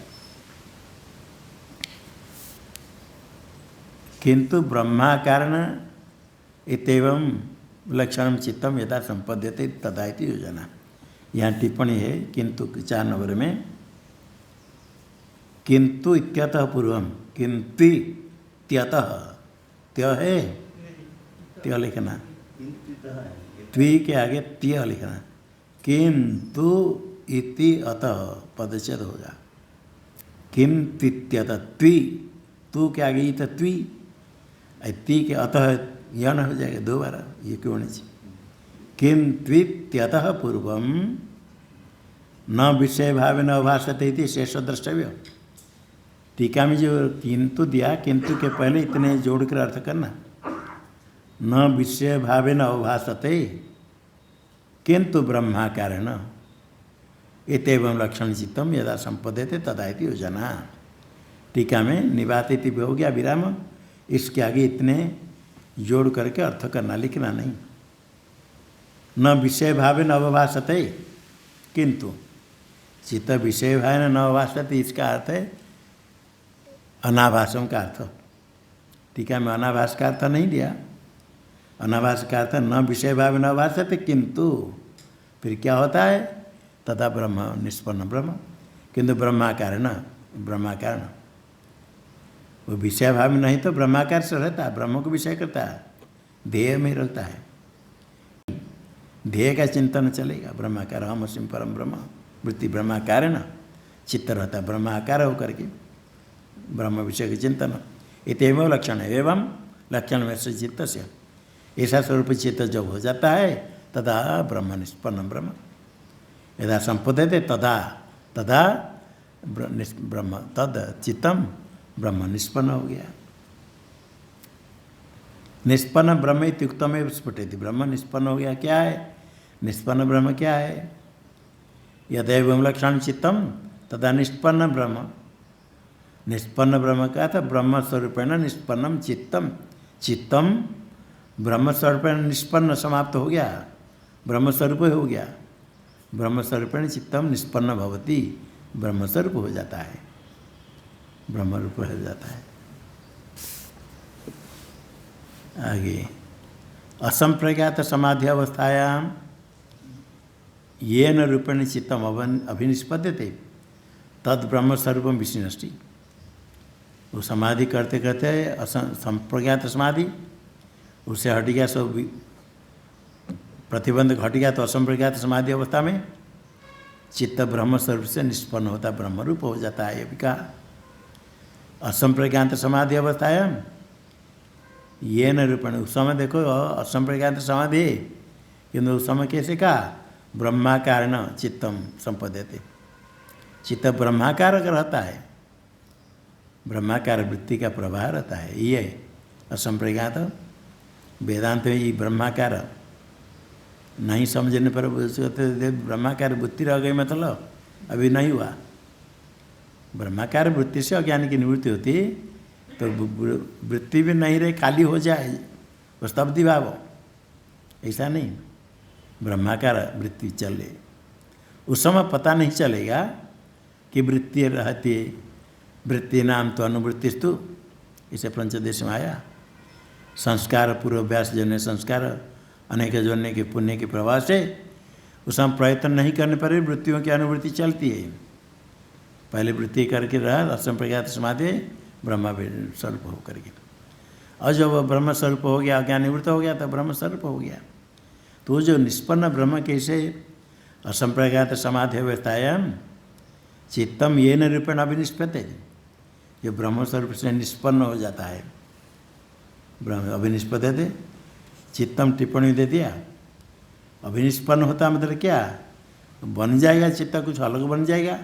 किंतु ब्रह्माकारण इतम लक्षण चित्तम यदा संपद्यते तदा इति योजना। यहाँ टिप्पणी है किंतु 4 नंबर में, किंतु इत्यतः पूर्वम, किंतु इत्यतः, त्य है, त्य लिखना, त्वी के आगे त्य लिखना, किंतु इति अतः पदच्छेद होगा, किंतु इत्यतः, त्वी, तू के आगे इत त्वी, ती के अतः यह न हो जाएगा 2 बार, ये क्यों नहीं चाहिए। किंतु इत्यतः पूर्वम न विषय भाव न भाषते इति शेष द्रष्टव्य। टीका में जो किंतु दिया, किंतु के पहले इतने जोड़ कर अर्थ करना, न विषय भावे न अवभाषते किंतु ब्रह्माकारेण इतम लक्षण चित्तम यदा संपद्यते तदा इति योजना। टीका में निवात इति हो गया विराम, इसके आगे इतने जोड़ करके अर्थ करना, लिखना नहीं। न विषय भावे न अवभाषते, किंतु चित्त विषय भावे न अवभाषते, इसका अर्थ है अनाभासम का अर्थ। टीका में अनाभास का अर्थ नहीं दिया, अनाभास का अर्थ न विषय भाव न भाषते, किंतु फिर क्या होता है, तथा ब्रह्म निष्पन्न ब्रह्म, किंतु ब्रह्माकार न, ब्रह्माकार न, वो विषय भाव में नहीं तो ब्रह्माकार से रहता है, ब्रह्म को विषय करता है, ध्येय में रहता है, ध्येय का चिंतन चलेगा। ब्रह्माकार हम अस्मि परम ब्रह्म, वृत्ति ब्रह्माकार न, चित्त रहता है ब्रह्माकार होकर के, ब्रह्म विषय के चिंतन, इतव लक्षण है। एवं लक्षण में से चित्त से ऐसा स्वरूप चित्त जब हो जाता है, तदा ब्रह्म निष्पन्न ब्रह्म, यदा संपद्यते तदा, तदा ब्रह्म, तद चित्तम ब्रह्म निष्पन्न हो गया। निष्पन्न ब्रह्म इत्युक्तम एव स्फुटेति, ब्रह्म निष्पन्न हो गया। क्या है निष्पन्न ब्रह्म, क्या है, यदैवं लक्षण चित्तम तदा निष्पन्न ब्रह्म। निष्पन्न ब्रह्म का था ब्रह्म स्वरूपेण निष्पन्नम चित्तम, चित्तम ब्रह्म स्वरूपेण निष्पन्न समाप्त हो गया, ब्रह्म स्वरूप हो गया, ब्रह्म स्वरूपेण चित्तम निष्पन्न भवति, ब्रह्म स्वरूप हो जाता है, ब्रह्म रूप हो जाता है। आगे असंप्रज्ञात समाधि अवस्थायां येन रूपेण चित्तम अभिनिष्पद्यते तद ब्रह्म स्वरूपम विष्णुष्टि। वो समाधि करते करते संप्रज्ञात समाधि, उससे हट गया सब प्रतिबंध हट गया, तो असंप्रज्ञात समाधि अवस्था में चित्त ब्रह्म स्वरूप से निष्पन्न होता, ब्रह्म रूप हो जाता है। ये भी कहा असंप्रज्ञात समाधि अवस्था है, ये न रूपेण, उस समय देखो असंप्रज्ञात समाधि, किंतु उस समय कैसे कहा, ब्रह्माकार न चित्तम संपद्यते, चित्त ब्रह्माकार रहता है, ब्रह्माकार वृत्ति का प्रवाह रहता है। ये असंप्रज्ञात वेदांत में ये ब्रह्माकार नहीं समझने पर ब्रह्माकार वृत्ति रह गई, मतलब अभी नहीं हुआ। ब्रह्माकार वृत्ति से अज्ञान की निवृत्ति होती, तो वृत्ति भी नहीं रहे, खाली हो जाए, वो स्तब्धि भाव, ऐसा नहीं, ब्रह्माकार वृत्ति चले। उस समय पता नहीं चलेगा कि वृत्ति रहती है, वृत्ति नाम तो अनुवृत्तिस्तु, इसे पंचदेश में आया। संस्कार पूर्वाभ्यास जन्य संस्कार अनेक जन्य के पुण्य के प्रभाव से उसमें प्रयत्न नहीं करने पर वृत्तियों की अनुवृत्ति चलती है। पहले वृत्ति करके रहा असंप्रज्ञात समाधि ब्रह्म स्वरूप हो करके, और जब ब्रह्म स्वरूप हो गया, अज्ञान निवृत्त हो गया तो ब्रह्म स्वरूप हो गया। तो जो निष्पन्न ब्रह्म कैसे असंप्रज्ञात समाधि अवस्थायाम चित्तम ये न रूपेण अभिनिष्पत्ते, जो ब्रह्म स्वरूप से निष्पन्न हो जाता है, ब्रह्म अभिनिष्पत्ते थे, चित्तम टिप्पणी दे दिया। अभिनिष्पन्न होता मतलब क्या, बन जाएगा चित्त, कुछ अलग बन जाएगा।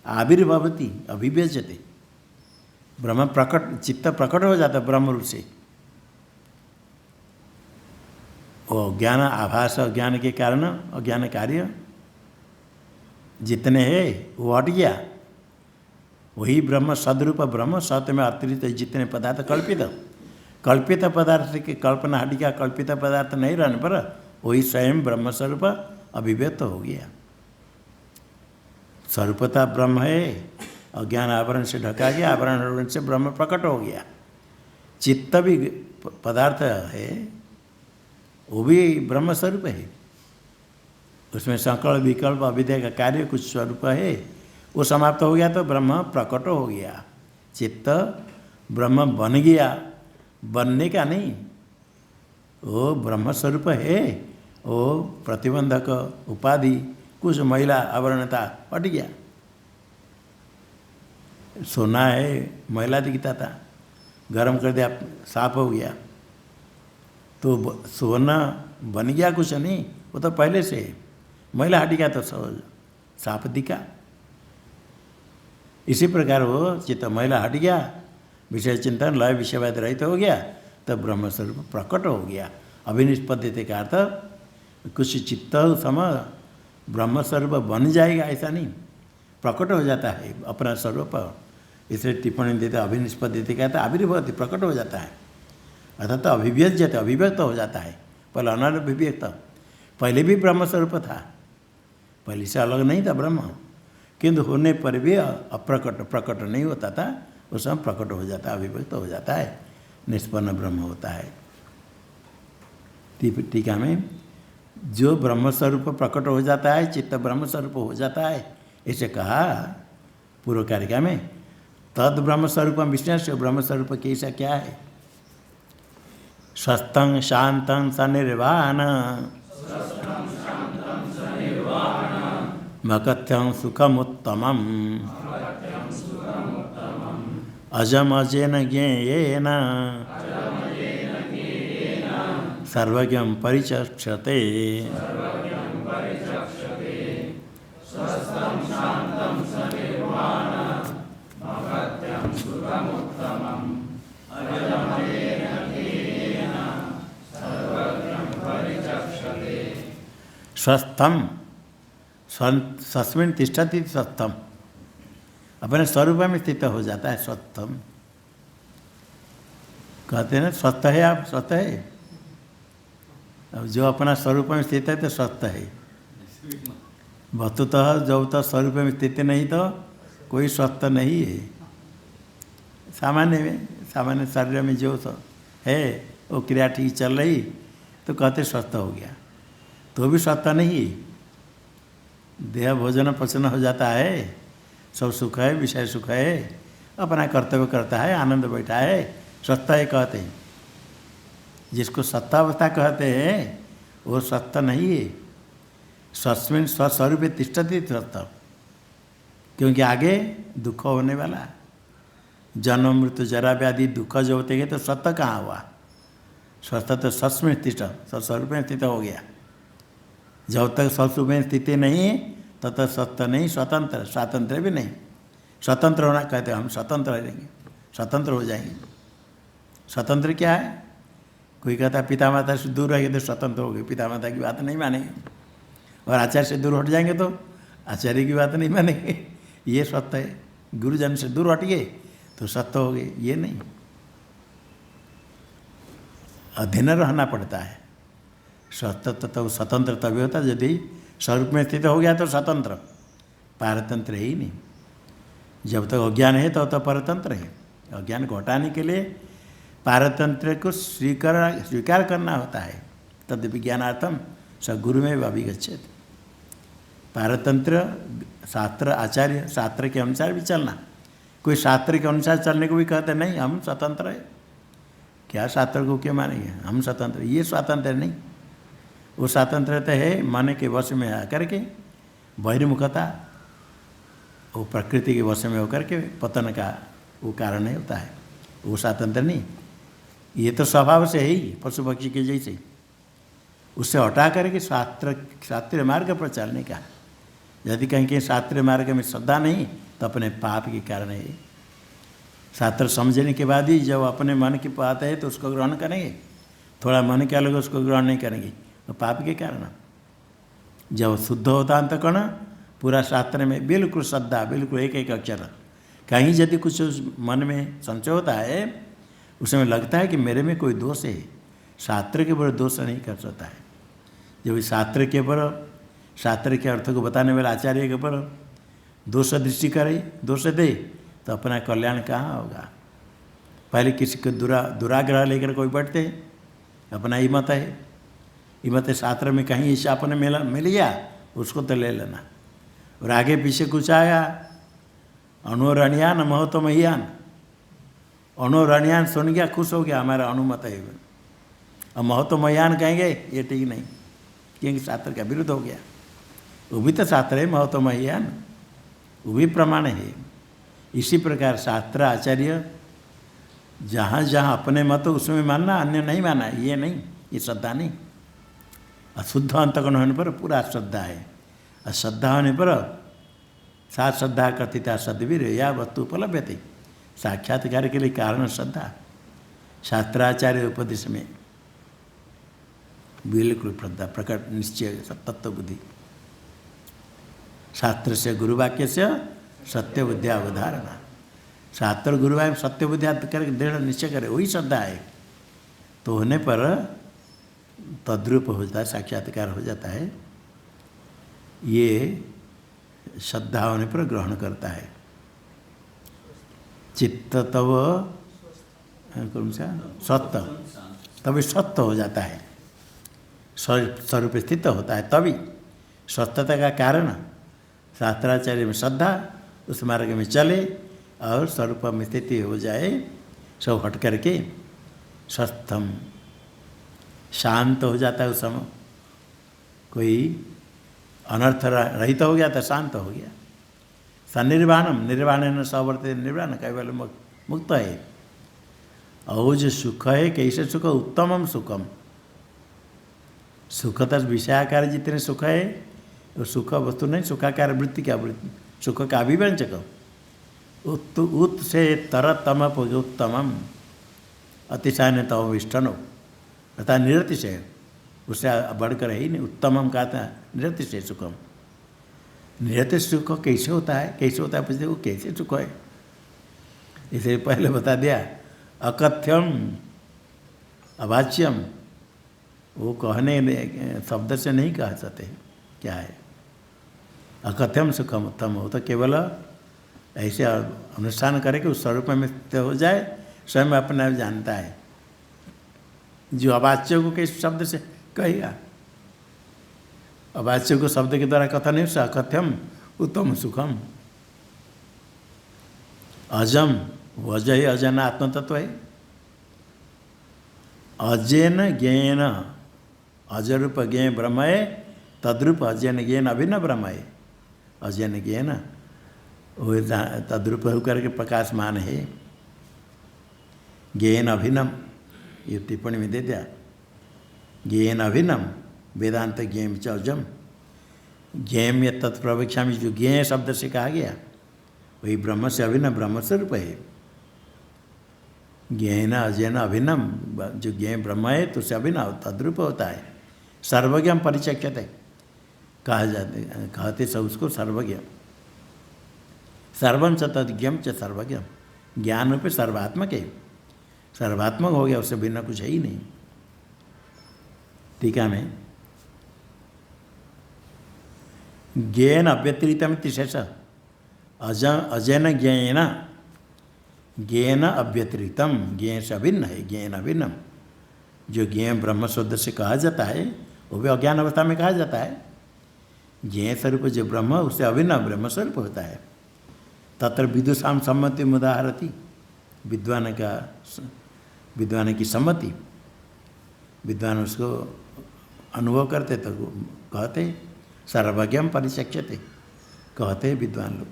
आविर्भवती अभिव्यजते, ब्रह्म प्रकट, चित्त प्रकट हो जाता है ब्रह्म रूप से। वो ज्ञान आभास अज्ञान के कारण अज्ञान कार्य जितने हैं वो हट गया, वही ब्रह्म सदरूप ब्रह्म, सत्य में अतिरिक्त जितने पदार्थ कल्पित पदार्थ की कल्पना हट गया, कल्पित पदार्थ नहीं रहने पर वही स्वयं ब्रह्म स्वरूप अभिव्यक्त हो गया। स्वरूपता ब्रह्म है, अज्ञान आवरण से ढका गया, आवरण से ब्रह्म प्रकट हो गया। चित्त भी पदार्थ है, वो भी ब्रह्म स्वरूप है, उसमें संकल्प विकल्प अविद्या का कार्य कुछ स्वरूप है, वो समाप्त हो गया तो ब्रह्म प्रकट हो गया। चित्त ब्रह्म बन गया, बनने का नहीं, वो ब्रह्म स्वरूप है, वो प्रतिबंधक उपाधि कुछ महिला आवरणता हट गया। सोना है महिला दिखता था, गर्म कर दिया साफ हो गया, तो सोना बन गया कुछ नहीं, वो तो पहले से महिला हट गया तो साफ दिखा। इसी प्रकार वो चित्त महिला हट गया, विषय चिंतन लय विषयवाद रहित हो गया, तब ब्रह्म स्वरूप प्रकट हो गया। अभिनिष्पत्ति का अर्थ कुछ चित्त समय ब्रह्म स्वरूप बन जाएगा ऐसा नहीं, प्रकट हो जाता है अपना स्वरूप। इसलिए टिप्पणी देते अभिनिष्पत्ति कहता है आविर्भवति, प्रकट हो जाता है, अर्थात तो अभिव्यक्त अभिव्यक्त हो जाता है। पहले अनभिव्यक्त, पहले भी ब्रह्म स्वरूप था, पहले से अलग नहीं था ब्रह्म, किंतु होने पर भी अप्रकट प्रकट नहीं होता था, उस समय प्रकट हो जाता है, अभिव्यक्त हो जाता है, निष्पन्न ब्रह्म होता है। टीका में जो ब्रह्म स्वरूप प्रकट हो जाता है, चित्त ब्रह्म स्वरूप हो जाता है, ऐसे कहा पूर्व कारिका में। तद ब्रह्म स्वरूप विष्णु, ब्रह्म स्वरूप कैसा क्या है, स्वस्थं शांतं सनिर्वाण मकथ्यं सुखमुत्तमम् अजम अजेन ज्ञेयेन सर्वज्ञं परिचक्षते। स्वस्थम सस्मिन् तिष्ठति स्वस्थम, अपने स्वरूप में स्थित हो जाता है। स्वस्थम कहते हैं ना, स्वस्थ है आप, स्वस्थ है। अब जो अपना स्वरूप में स्थित है तो स्वस्थ है। वस्तुतः जब तक स्वरूप में स्थित नहीं तो कोई स्वस्थ नहीं है। सामान्य में, सामान्य शरीर में जो है वो क्रिया ठीक चल रही तो कहते स्वस्थ हो गया, तो भी स्वस्थ नहीं है। देह भोजन पचन हो जाता है, सब सुख है, विषय सुख है, अपना कर्तव्य करता है, आनंद बैठा है, स्वस्थ है कहते हैं। जिसको सत्तावस्था कहते हैं वो सत्य नहीं है। स्वस्मिन् स्वस्वरूप तिष्ठति स्वस्थ, क्योंकि आगे दुख होने वाला, जन्म मृत्यु जरा व्याधि दुख जो होते गए तो सत्य कहाँ हुआ। स्वस्थ तो स्वस्मिन् तिष्ठ, स्वस्वरूप में स्थित हो गया। जब तक स्वस्वरूप में स्थिति नहीं है तब तक सत्य नहीं, स्वतंत्र, स्वातंत्र भी नहीं। स्वतंत्र होना कहते हैं हम स्वतंत्र रहेंगे, स्वतंत्र हो जाएंगे। स्वतंत्र क्या है, कोई कहता है पिता माता से दूर रहेंगे तो स्वतंत्र हो गए, पिता माता की बात नहीं मानेंगे, और आचार्य से दूर हट जाएंगे तो आचार्य की बात नहीं मानेंगे, ये सत्य है। गुरुजन से दूर हट गए तो सत्य हो गए, ये नहीं। अधीन रहना पड़ता है। स्वतंत्र तो स्वतंत्र तभी होता है यदि स्वरूप में स्थित हो गया तो स्वतंत्र, पारतंत्र ही नहीं। जब तक अज्ञान है तब तक परतंत्र है। अज्ञान को हटाने के लिए पारतंत्र को स्वीकार करना होता है। तद विज्ञानार्थम स गुरु में अभिगच्छेत। पारतंत्र शास्त्र आचार्य शास्त्र के अनुसार भी चलना। कोई शास्त्र के अनुसार चलने को भी कहते नहीं हम स्वतंत्र है। क्या शास्त्र को क्यों मानेंगे हम स्वतंत्र? ये स्वतंत्र नहीं, वो स्वतंत्रता है मन के वश में आकर के बहिर्मुखता, वो प्रकृति के वश में होकर के पतन का वो कारण नहीं होता है, वो स्वतंत्र नहीं। ये तो स्वभाव से है ही पशु पक्षी के जैसे। उससे हटा करके शास्त्रीय मार्ग पर चलने का। यदि कहीं के शास्त्रीय मार्ग में श्रद्धा नहीं तो अपने पाप के कारण है। शास्त्र समझने के बाद ही जब अपने मन की बात है तो उसको ग्रहण करेंगे, थोड़ा मन क्या लगे उसको ग्रहण नहीं करेंगे, तो पाप के कारण। जब शुद्ध होता अंतःकरण पूरा शास्त्र में बिल्कुल श्रद्धा, बिल्कुल एक एक अक्षर। कहीं यदि कुछ उस मन में संशय होता है, उसमें लगता है कि मेरे में कोई दोष है, शास्त्र के ऊपर दोष नहीं कर सकता है। जब शास्त्र के ऊपर, शास्त्र के अर्थ को बताने वाले आचार्य के ऊपर दोष दृष्टि करे, दोष दे, तो अपना कल्याण कहाँ होगा। पहले किसी को दुराग्रह लेकर कोई बैठते हैं, अपना ही मत है, ये मत शास्त्र में कहीं ऐसा अपने मिल गया उसको तो ले लेना, और आगे पीछे कुछ आया अणुरणियान महत्व महियान, अणुरणियान सुन गया खुश हो गया हमारा अनुमत है, और महत्व महियान कहेंगे ये ठीक नहीं, क्योंकि शास्त्र का विरुद्ध हो गया। वो भी तो शास्त्र है महत्व महियान, वो भी प्रमाण है। इसी प्रकार शास्त्र आचार्य जहाँ जहाँ अपने मत उसमें मानना, अन्य नहीं माना, ये नहीं, ये श्रद्धा नहीं। अशुद्ध अंतःकरण होने पर पूरा श्रद्धा है, और श्रद्धा होने पर सात श्रद्धा कथिता सद्वीर या वस्तु उपलब्ध थे। साक्षात्कार के लिए कारण श्रद्धा। शास्त्राचार्य उपदेश में बिल्कुल श्रद्धा प्रकट निश्चय तत्व बुद्धि। शास्त्र से गुरुवाक्य से सत्य बुद्धिया अवधारणा। शास्त्र गुरुवाक्य सत्य बुद्धिया करके दृढ़ निश्चय करे, वही श्रद्धा है। तो होने पर तद्रूप हो जाता है, साक्षात्कार हो जाता है। ये श्रद्धा होने पर ग्रहण करता है। चित्त तब कौन सा सत्य, तभी सत्य हो जाता है, स्वरूप स्थित होता है। तभी स्वस्थता का कारण शास्त्राचार्य में श्रद्धा, उस मार्ग में चले और स्वरूप में स्थिति हो जाए, सब हट करके स्वस्थम शांत हो जाता है। उस समय कोई अनर्थ रहित हो गया तो शांत हो गया। सनिर्वाणम निर्वाण सवर्ते निर्वाण कैवल मुक्त है। और जो सुख है कैसे सुख, उत्तमम सुखम। सुख तो विषयाकार जितने सुख है वो सुख वस्तु नहीं, सुखाकार वृत्ति क्या वृत्ति, सुख का अभिव्यंजक। उत से तरतम उत्तमम अतिशय तम इष्टनो, अर्थात निरतिशय, उससे बढ़कर ही नहीं। उत्तमम कहता है निरतिशय सुखम। निरतिशय सुख कैसे होता है, कैसे होता है पूछते वो कैसे सुख है, इसे पहले बता दिया। अकथ्यम अवाच्यम, वो कहने शब्द से नहीं कह सकते क्या है। अकथ्यम सुखम उत्तम हो तो केवल ऐसे अनुष्ठान करे कि उस स्वरूप में स्थित हो जाए, स्वयं अपने आप जानता है। जो अवाच्य को किस शब्द से कहेगा, अवाच्य को शब्द के द्वारा कथन नहीं, अकथ्यम उत्तम सुखम। अजम, वो अजय अजन आत्म तत्व है। अजैन ज्ञेन, अजरूप ज्ञेय ब्रह्म है, तद्रूप अजैन ज्ञेन अभिन्न ब्रह्म है। अजैन ज्ञेन वो तद्रूप होकर के प्रकाशमान है। ज्ञेन अभिन्नम, ये टिप्पणी में दे दिया। ज्ञेन अभिन्नम वेदांत ज्ञेम च अजम। ज्ञेम या तत्प्रवेक्षा में जो ज्ञेय शब्द से कहा गया वही ब्रह्म से अभिन्न ब्रह्म स्वरूप है। ज्ञेन अजैन अभिन्नम, जो ज्ञेय ब्रह्म है तो उससे अभिन्न तद्रूप होता है। सर्वज्ञम परिचक्षते कहा जाते, कहते सब उसको सर्वज्ञ। सर्वम च तद्ज्ञम च सर्वज्ञम, ज्ञान रूप सर्वात्मक है, सर्वात्मक हो गया, उससे भिन्न कुछ है ही नहीं। टीका में ज्ञेन अव्यतिरितम शेष, अजैन ज्ञेयन ज्ञेयन अव्यतिरिक्तम, ज्ञेय से अभिन्न है, ज्ञेयन अभिन्नम। जो ज्ञेय ब्रह्म शब्द से कहा जाता है वो भी अज्ञान अवस्था में कहा जाता है। ज्ञेय स्वरूप जो ब्रह्म उससे अभिन्न ब्रह्म स्वरूप होता है। तत्र विदुषाम सम्मति मुदाहरति, विद्वान की सम्मति, विद्वान उसको अनुभव करते तो कहते सर्वज्ञम परिचक्षते, कहते विद्वान लोग।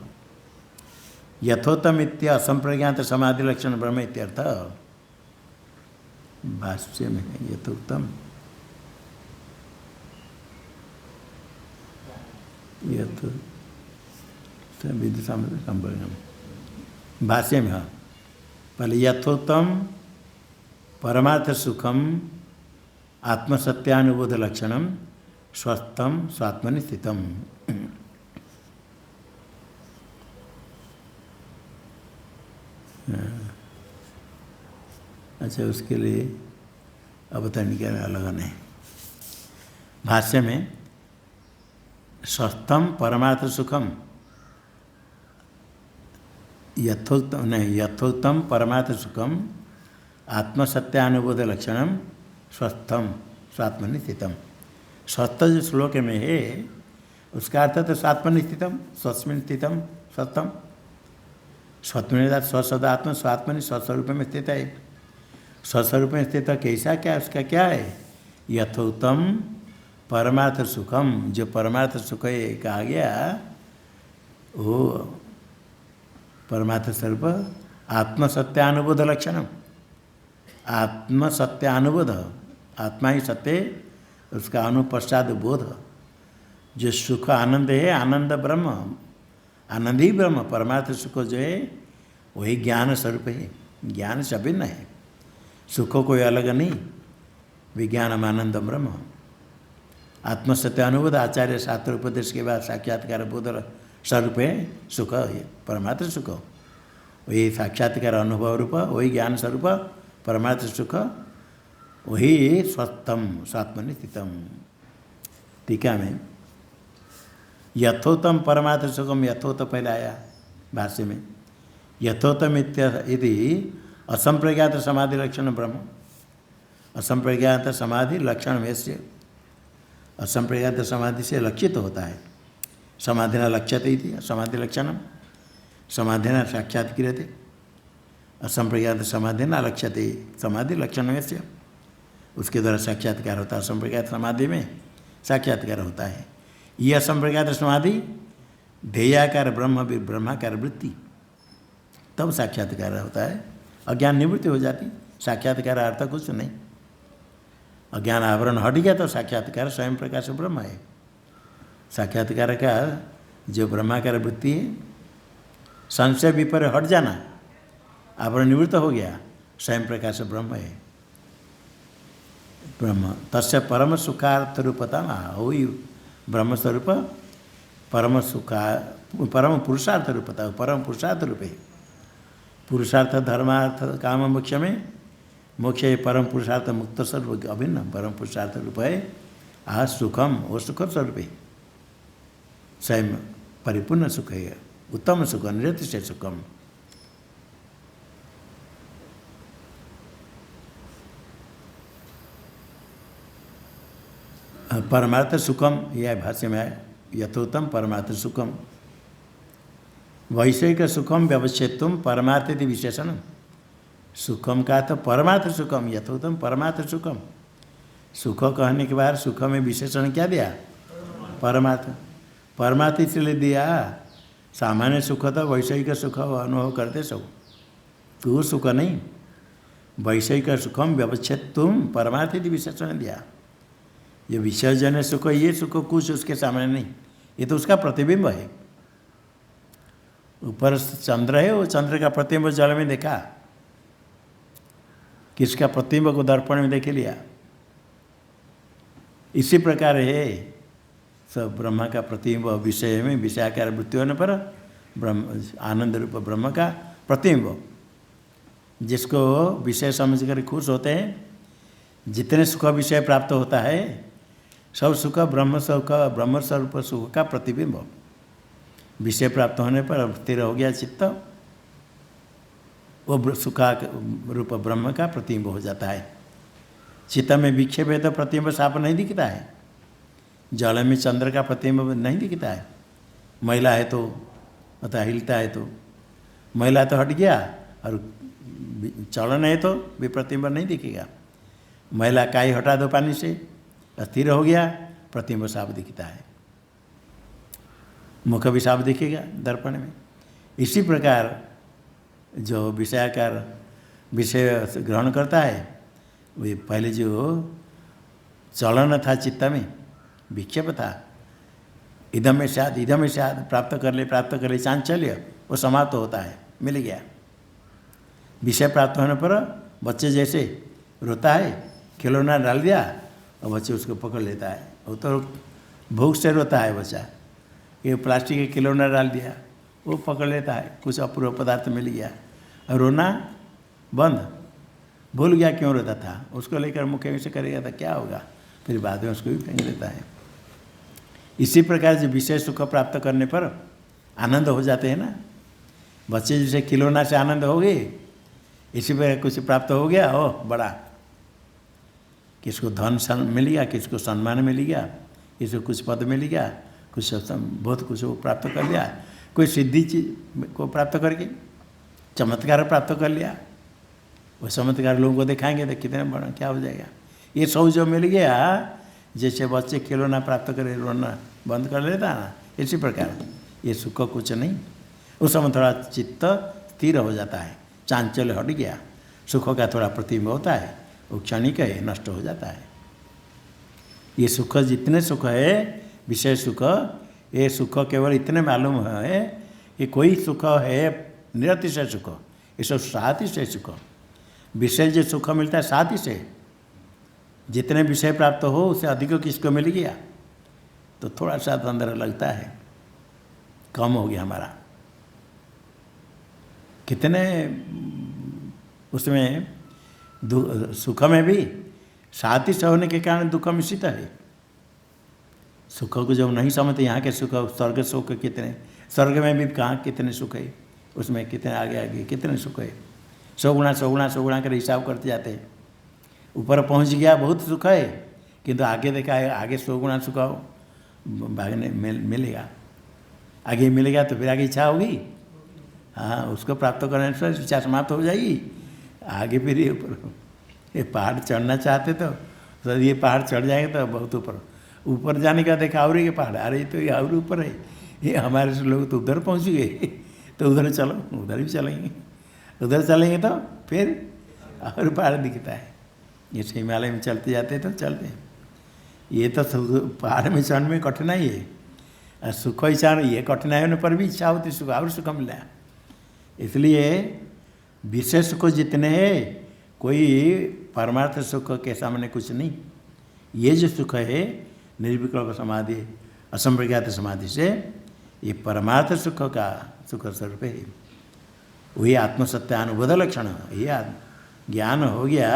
यथोत्तम इत्या असंप्रज्ञात समाधि लक्षण ब्रह्म इत्यर्थ। भाष्य में है यथोत्तम, भाष्य में। हाँ, पहले यथोत्तम परमार्थ सुखम आत्मसत्यानुबोध लक्षणम स्वस्थम स्वात्मनि स्थितम। अच्छा, उसके लिए अवतरणिका में अलग नहीं। भाष्य में स्वस्थम परमार्थ सुखम यथोक्तम परमार्थ सुखम आत्मसत्यानुबोध लक्षणम स्वस्थम स्वात्मनि स्थितम। स्वस्थ जो श्लोक में है उसका अर्थ तो स्वात्मनि स्थितम, स्वस्मिन् स्थितम स्वस्थम। स्वत्मनि स्वशब्द आत्मा स्वात्मनि स्वस्वरूप में स्थित है। स्वस्वरूप में स्थित कैसा, क्या उसका क्या है? यथोत्तम परमार्थ सुखम, जो परमार्थ सुख है कहा गया वो परमार्थ स्वरूप आत्मसत्यानुबोध लक्षणम। आत्मसत्यानुबोध, आत्मा ही सत्य, उसका अनुपश्चात बोध। जो सुख आनंद है, आनंद ब्रह्म, आनंद ही ब्रह्म। परमार्थ सुख जो है वही ज्ञान स्वरूप है, ज्ञान से अभिन्न है। सुख कोई अलग नहीं, विज्ञानम आनंद ब्रह्म। आत्मसत्यानुबोध आचार्य शास्त्र उपदेश के बाद साक्षात्कार बोध स्वरूप है सुख, परमार्थ सुख। वही साक्षात्कार अनुभव रूप, वही ज्ञान स्वरूप परमार्थ सुख, वही स्वस्थम स्वात्मनि स्थितम। टीका में यथोत्तम परमार्थ सुखम, यथोत पहले आया भाष्य में। यथोत्तम इति असंप्रज्ञात समाधि लक्षण ब्रह्म। असंप्रज्ञात समाधि लक्षण में से, असंप्रज्ञात समाधि से लक्षित होता है। समाधिना लक्ष्यते इति समाधि लक्षणम, समाधिना साक्षात्क्रियते। असंप्रज्ञात समाधिना लक्ष्यते, समाधि लक्षण में से, उसके द्वारा साक्षात्कार होता है। असंप्रज्ञात समाधि में साक्षात्कार होता है। यह असंप्रज्ञात समाधि ध्येयाकार ब्रह्म ब्रह्माकार वृत्ति, तब साक्षात्कार होता है। अज्ञान निवृत्ति हो जाती, साक्षात्कार अर्थ कुछ नहीं। अज्ञान आवरण हट गया तो साक्षात्कार स्वयं प्रकाश ब्रह्म है। साक्षात्कार का जो ब्रह्माकार वृत्ति है, संशय विपर्य हट जाना, आवरण निवृत्त हो गया, स्वयं प्रकाश ब्रह्म है। ब्रह्म तस्य परम सुखार्थ रूपता, वही ब्रह्म स्वरूप परम सुखा, परम पुरुषार्थ रूपता, परम पुरुषार्थ रूप है। पुरुषार्थ धर्मार्थ काम मोक्ष में, मोक्ष है परम पुरुषार्थ मुक्त स्वरूप अभिन्न परम पुरुषार्थ रूप है। आज सुखम, वो सुख स्वरूप है, स्वयं परिपूर्ण सुख है, उत्तम सुख, निरतिशय सुखम। परमार्थ सुखम, यह भाष्य में है। यथोत्तम परमार्थ सुखम, वैषयिक सुखम व्यवच्छेदुम परमार्थ इति विशेषण। सुखम का तो परमार्थ सुखम, यथोत्तम परमार्थ सुखम। सुख कहने के बाद सुख में विशेषण क्या दिया? परमार्थ। परमार्थ इसलिए दिया, सामान्य सुख तो वैषयिक सुख अनुभव करते सब, तो सुख नहीं। वैषयिक सुखम व्यवच्छेदुम परमार्थ इति विशेषण दिया। ये विसर्जन सुख, ये सुख कुछ उसके सामने नहीं, ये तो उसका प्रतिबिंब है। ऊपर चंद्र है, वो चंद्र का प्रतिबिंब जल में देखा, किसका प्रतिबिंब को दर्पण में देख लिया। इसी प्रकार है सब ब्रह्म का प्रतिबिंब विषय में, विषयाकार वृत्ति होने पर ब्रह्म आनंद रूप ब्रह्म का प्रतिबिंब, जिसको विषय समझ कर खुश होते हैं। जितने सुख विषय प्राप्त होता है सब सुख ब्रह्म स्वरूप सुख का प्रतिबिंब। विषय प्राप्त होने पर स्थिर हो गया चित्त, वो सुखा रूप ब्रह्म का प्रतिबिंब हो जाता है। चित्त में विक्षेप है तो प्रतिबिंब साफ नहीं दिखता है, जल में चंद्र का प्रतिबिंब नहीं दिखता है। मैला है तो अतः हिलता है तो मैला तो हट गया, और चलन है तो भी प्रतिबिंब नहीं दिखेगा। मैला काई हटा दो पानी से, स्थिर हो गया, प्रतिबिंब साफ दिखता है, मुख भी साफ दिखेगा दर्पण में। इसी प्रकार जो विषयाकार विषय ग्रहण करता है, वे पहले जो चलन था चित्त में, विक्षेप था, इदम में शायद प्राप्त कर ले चांचल्य, वो समाप्त होता है, मिल गया। विषय प्राप्त होने पर बच्चे जैसे रोता है, खिलौना डाल दिया और बच्चे उसको पकड़ लेता है। वो तो भूख से रोता है बच्चा, ये प्लास्टिक के खिलौना डाल दिया, वो पकड़ लेता है, कुछ अपूर्व पदार्थ मिल गया और रोना बंद, भूल गया क्यों रोता था, उसको लेकर मुख्य से करेगा तो क्या होगा, फिर बाद में उसको भी फेंक देता है। इसी प्रकार जो विषय सुख प्राप्त करने पर आनंद हो जाते हैं ना, बच्चे जैसे खिलौना से आनंद हो गए, इसी प्रकार कुछ प्राप्त हो गया, ओह बड़ा, किसको धन मिल गया, किसको सम्मान मिल गया, किसको कुछ पद मिल गया, कुछ बहुत कुछ वो प्राप्त कर लिया, कोई सिद्धि चीज को प्राप्त करके चमत्कार प्राप्त कर लिया, वो चमत्कार लोगों को दिखाएंगे तो कितने बड़ा क्या हो जाएगा। ये सब जो मिल गया, जैसे बच्चे खिलौना प्राप्त करे रोना बंद कर लेता ना, इसी प्रकार ये सुख कुछ नहीं, उस समय थोड़ा चित्त स्थिर हो जाता है, चांचल्य हट गया, सुख का थोड़ा प्रतिबिंब होता है, वो क्षणिक है, नष्ट हो जाता है। ये सुख जितने सुख है, विषय सुख, ये सुख केवल इतने मालूम है कि कोई सुख है निरतिशय सुख, ये सब सातिशय सुख। विषय जो सुख मिलता है सातिशय, जितने विषय प्राप्त हो उससे अधिक किसको मिल गया तो थोड़ा सा अंदर लगता है कम हो गया हमारा। कितने उसमें सुख में भी सातिशय होने के कारण दुख मिश्रित है। सुख को जब नहीं समझते, यहाँ के सुख, स्वर्ग सुख कितने, स्वर्ग में भी कहाँ कितने सुख है, उसमें कितने आगे आगे कितने सुख है, 100 गुणा कर हिसाब करते जाते हैं। ऊपर पहुँच गया बहुत सुख है, किंतु आगे देखा है आगे 100 गुणा सुख भागने मिलेगा, आगे मिलेगा तो फिर आगे इच्छा होगी, हाँ उसको प्राप्त करने से इच्छा समाप्त हो जाएगी। आगे फिर ये ऊपर ये पहाड़ चढ़ना चाहते तो ये पहाड़ चढ़ जाएंगे तो बहुत ऊपर जाने का देखा और ये पहाड़, अरे तो ये और ऊपर है, ये हमारे से लोग तो उधर पहुँच गए, तो उधर चलो, उधर भी चलेंगे, उधर चलेंगे तो फिर और पहाड़ दिखता है। जैसे हिमालय में चलते जाते तो चलते हैं, ये तो पहाड़ में चढ़ने में कठिनाई है, सुख इच्छा, ये कठिनाई होने पर भी इच्छा होती सुख और सुख मिला। इसलिए विषय सुख जितने हैं, कोई परमार्थ सुख के सामने कुछ नहीं। ये जो सुख है निर्विकल्प समाधि, असंप्रज्ञात समाधि से, ये परमार्थ सुख का सुख स्वरूप है, वही आत्मसत्यानुभूत लक्षण, ये ज्ञान हो गया,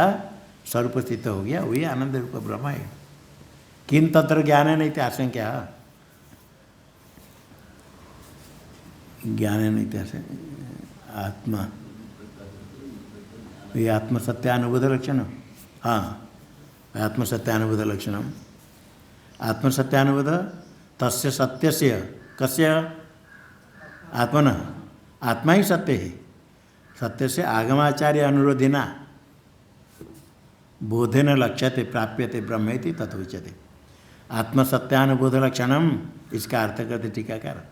स्वरूप स्थित हो गया, वही आनंद रूप ब्रह्म है। किन तत्र ज्ञान है नहीं आशंका, ज्ञान है नहीं आत्मा, ये आत्मसत्यानुभूत लक्षण, हाँ आत्मसत्यानुभूत लक्षण, आत्मसत्यानुभूत तस्य सत्यस्य कस्य आत्मन, आत्मा ही सत्य है, सत्य से आगमाचार्य अनुरोधिना बोधेन लक्ष्यते प्राप्यते ब्रह्मेति तथोच्यते। आत्मसत्यानुभूत लक्षणम, इसका अर्थ करते टीकाकार,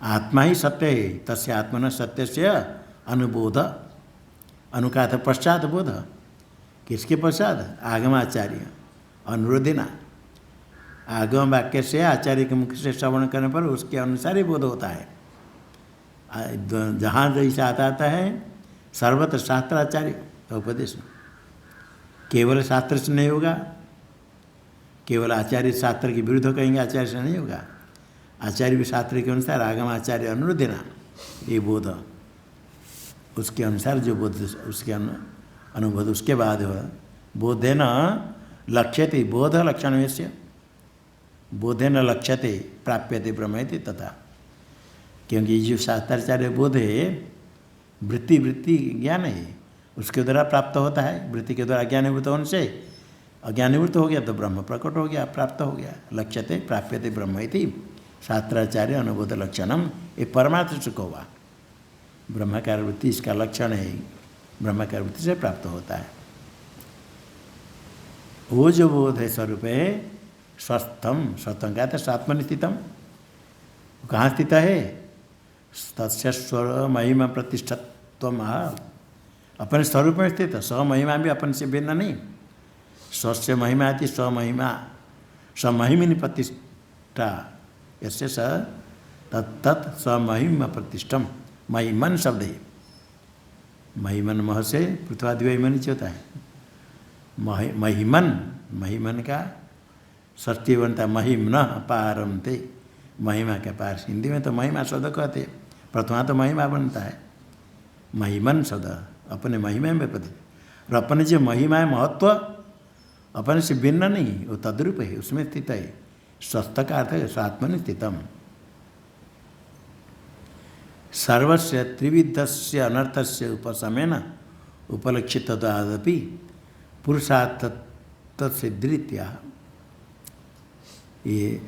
आत्मा ही सत्य है, तस्य आत्मन सत्य से अनुबोध, अनुकाथ पश्चात बोध, किसके पश्चात, आगमाचार्य अनुरोधिना, आगम वाक्य से आचार्य के मुख से श्रवण करने पर उसके अनुसार ही बोध होता है। जहाँ जैसा आता है सर्वत्र शास्त्राचार्य का उपदेश, केवल शास्त्र से नहीं होगा, केवल आचार्य शास्त्र के विरुद्ध कहेंगे आचार्य से नहीं होगा, आचार्य भी शास्त्र के अनुसार, आगम आचार्य अनुरोधना, ये बोध उसके अनुसार जो बोध उसके अनुभूत, उसके बाद बोधेन लक्ष्यते, बोध लक्षण से बोधेन लक्ष्यते प्राप्यते ब्रह्मेति तथा, क्योंकि जो शास्त्राचार्य बोध है वृत्ति वृत्ति ज्ञान है, उसके द्वारा प्राप्त होता है। वृत्ति के द्वारा अज्ञानीभूत होने से अज्ञानीभूत हो गया तो ब्रह्म प्रकट हो गया, प्राप्त हो गया। लक्ष्यते प्राप्यते ब्रह्म इति शास्त्राचार्य अनुबोध लक्षणम, ये परमार्थ सुख हुआ। ब्रह्माकार वृत्ति इसका लक्षण है, ब्रह्माकार वृत्ति से प्राप्त होता है। वो जो बोध है स्वरूप है स्वस्थम, स्वस्थम क्या था? स्वात्मनि स्थितम। कहाँ स्थित है? तस्य स्वर महिमा प्रतिष्ठत्व, अपने स्वरूप में स्थित। स्वमहिमा भी अपन से भिन्न नहीं। स्वस्य महिमा थी स्वमहिमा, स्वमहिमिनी प्रतिष्ठा यस्य स तत्त स्वमहिम प्रतिष्ठम। महिमन शब्द है, महिमन मह से पृथ्वादि महिमन होता है। महिमन, महिमन का षष्ठी बनता महिमन पारमते, महिमा के पार। हिंदी में तो महिमा शब्द कहते, प्रथमा तो महिमा बनता है। महिमन शब्द अपने महिमा में प्रति, और अपने जो महिमा है महत्व अपने से भिन्न नहीं, वो तद्रूप है, उसमें स्थित है। स्वस्थ का अर्थ है स्वात्मनि स्थितम। सर्वस्य त्रिविधस्य अनर्थस्य उपशमेन उपलक्षितत्वादपि पुरुषार्थत्व सिद्धिरीत्या। ये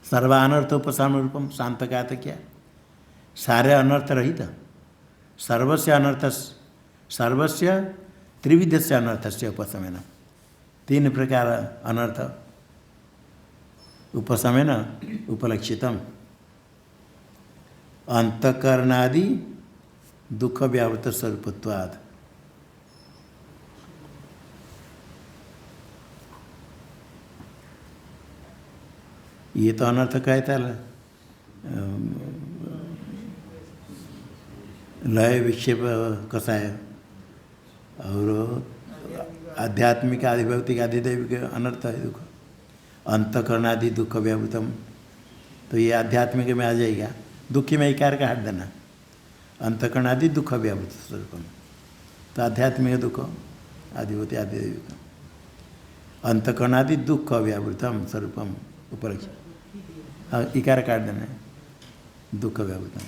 सर्वानर्थ उपशम रूपम, शांत का अर्थ क्या? सारे अनर्थ रहित, सर्वस्य अनर्थ, सर्वस्य त्रिविधस्य अनर्थस्य उपशमेन, तीन प्रकार अनर्थ उपशमेन उपलक्षितम। अंतकरणादि दुख व्यावृत स्वरूपत्वाद। ये तो अनर्थ कहता है लय विक्षेप कसाय, और आध्यात्मिक आधिभौतिक आधिदैविक अनर्थ है दुख। अंतकरणादि दुख व्यावृतम, तो ये आध्यात्मिक में आ जाएगा। दुखी में इकार का हट देना। अंतकरणादि दुख व्यावृत स्वरूपम, तो आध्यात्मिक दुख आधिभौतिक आधिदैविक। अंतकरणादि दुख व्यावृतम स्वरूपम उपलक्ष्य, इकार काट देना है, दुख व्यावृतम।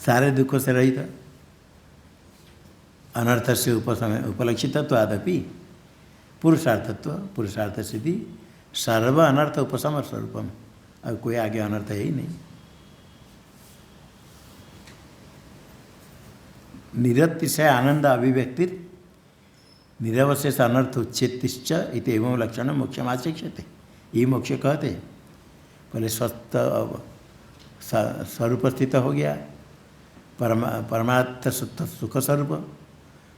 सारे दुखों से रहित, अनर्थ से उपलक्षितत्व आदपि पुरुषार्थत्व, पुरुषार्थ सिद्धि सर्व अनर्थ उपशम स्वरूपम। अब कोई आगे अनर्थ है ही नहीं। निरतिशय आनंद अभिव्यक्ति निरवशेष अनर्थ उच्छेदिश्च इति एवं लक्षण मोक्ष आचक्षते। ये मोक्ष कहते। पहले स्वस्थ स्वरूप स्थित हो गया, परमार्थ सुख स्वरूप।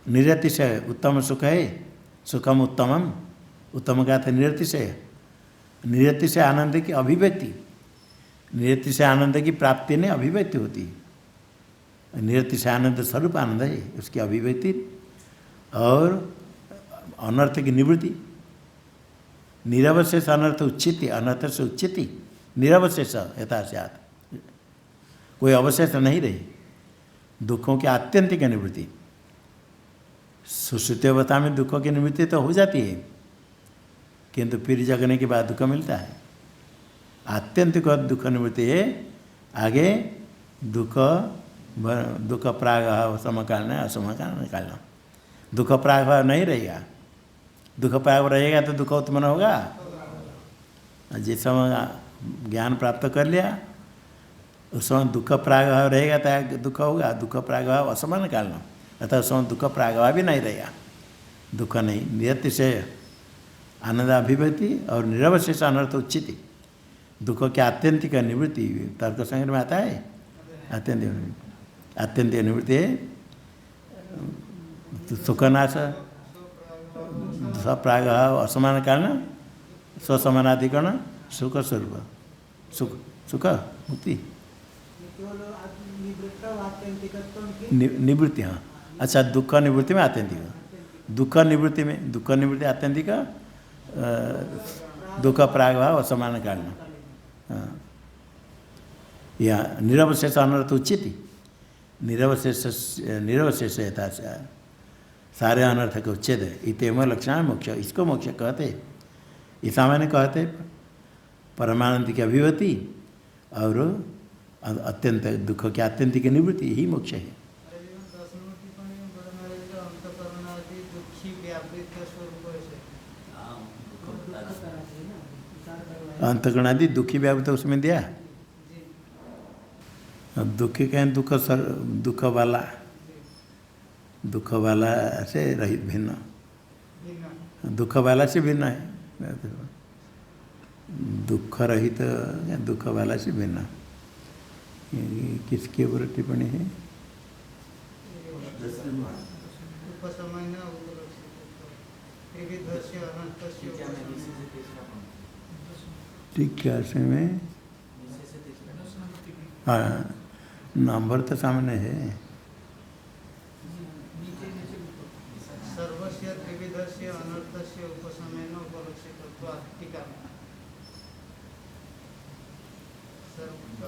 निरतिशय उत्तम सुख है, सुखम उत्तमम, उत्तम का अर्थ निरतिशय। निरतिशय आनंद की अभिव्यक्ति, निरतिशय आनंद की प्राप्ति ने अभिव्यक्ति होती है। निरतिशय आनंद स्वरूप आनंद है, उसकी अभिव्यक्ति और अनर्थ की निवृत्ति। निरवशेष अनर्थ उच्चिति, अनर्थ से उच्चिति निरवशेष यथास्यात्, कोई अवशेष नहीं रही। दुखों की आत्यंतिक निवृत्ति। सुश्रुति अवस्था में दुखों की निवृत्ति तो हो जाती है, किंतु फिर जगने के बाद दुख मिलता है। आत्यंतिक दुख निवृत्ति है। आगे दुख प्रागभाव समकालीन असमकालीन कालीन, दुख प्रागभाव नहीं रहेगा। दुख प्राग रहेगा तो दुख उत्पन्न होगा। जिस समय ज्ञान प्राप्त कर लिया उस समय दुख प्रागभाव रहेगा तो दुख होगा। दुख प्रागभाव असमान कालीन, अतः उस समय दुख प्रागभाव भी नहीं रहेगा। दुख नहीं, निरतिशय आनंद अभिव्यक्ति और निरवशेष अनर्थ उच्चिति, दुख की आत्यंतिक निवृत्ति तर्क संग्रह में आता है। आत्यंतिक निवृत्ति है सुखनाश, स्वप्रागभाव असमान कालीन, स्वसमानाधिकरण सुख स्वरूप, सुख मुक्ति निवृत्ति। हाँ, अच्छा, दुख निवृत्ति में आत्यंतिक, दुख निवृत्ति में, दुख निवृत्ति आत्यंतिक, दुख प्रागभाव असमान कालीन। हाँ, या निरवशेष अनर्थ उच्चिति, निरवशेष यथा सारे अनर्थ का उच्छेद है। इतम लक्षण मोक्ष, इसको मोक्ष कहते। ये सामान्य कहते परमानंद की अभिव्यक्ति और अत्यंत दुख की आत्यंतिक निवृत्ति, यही मोक्ष है। अंतकरणादि दुखी व्यापृत उसमें दिया। दुखी कहें दुख दुख वाला से रहित भिन्न, दुख वाला से भिन्न है। दुख रहित दुख वाला से भिन्न, किसके ऊपर टिप्पणी है? टीका से में हाँ नंबर तो सामने है।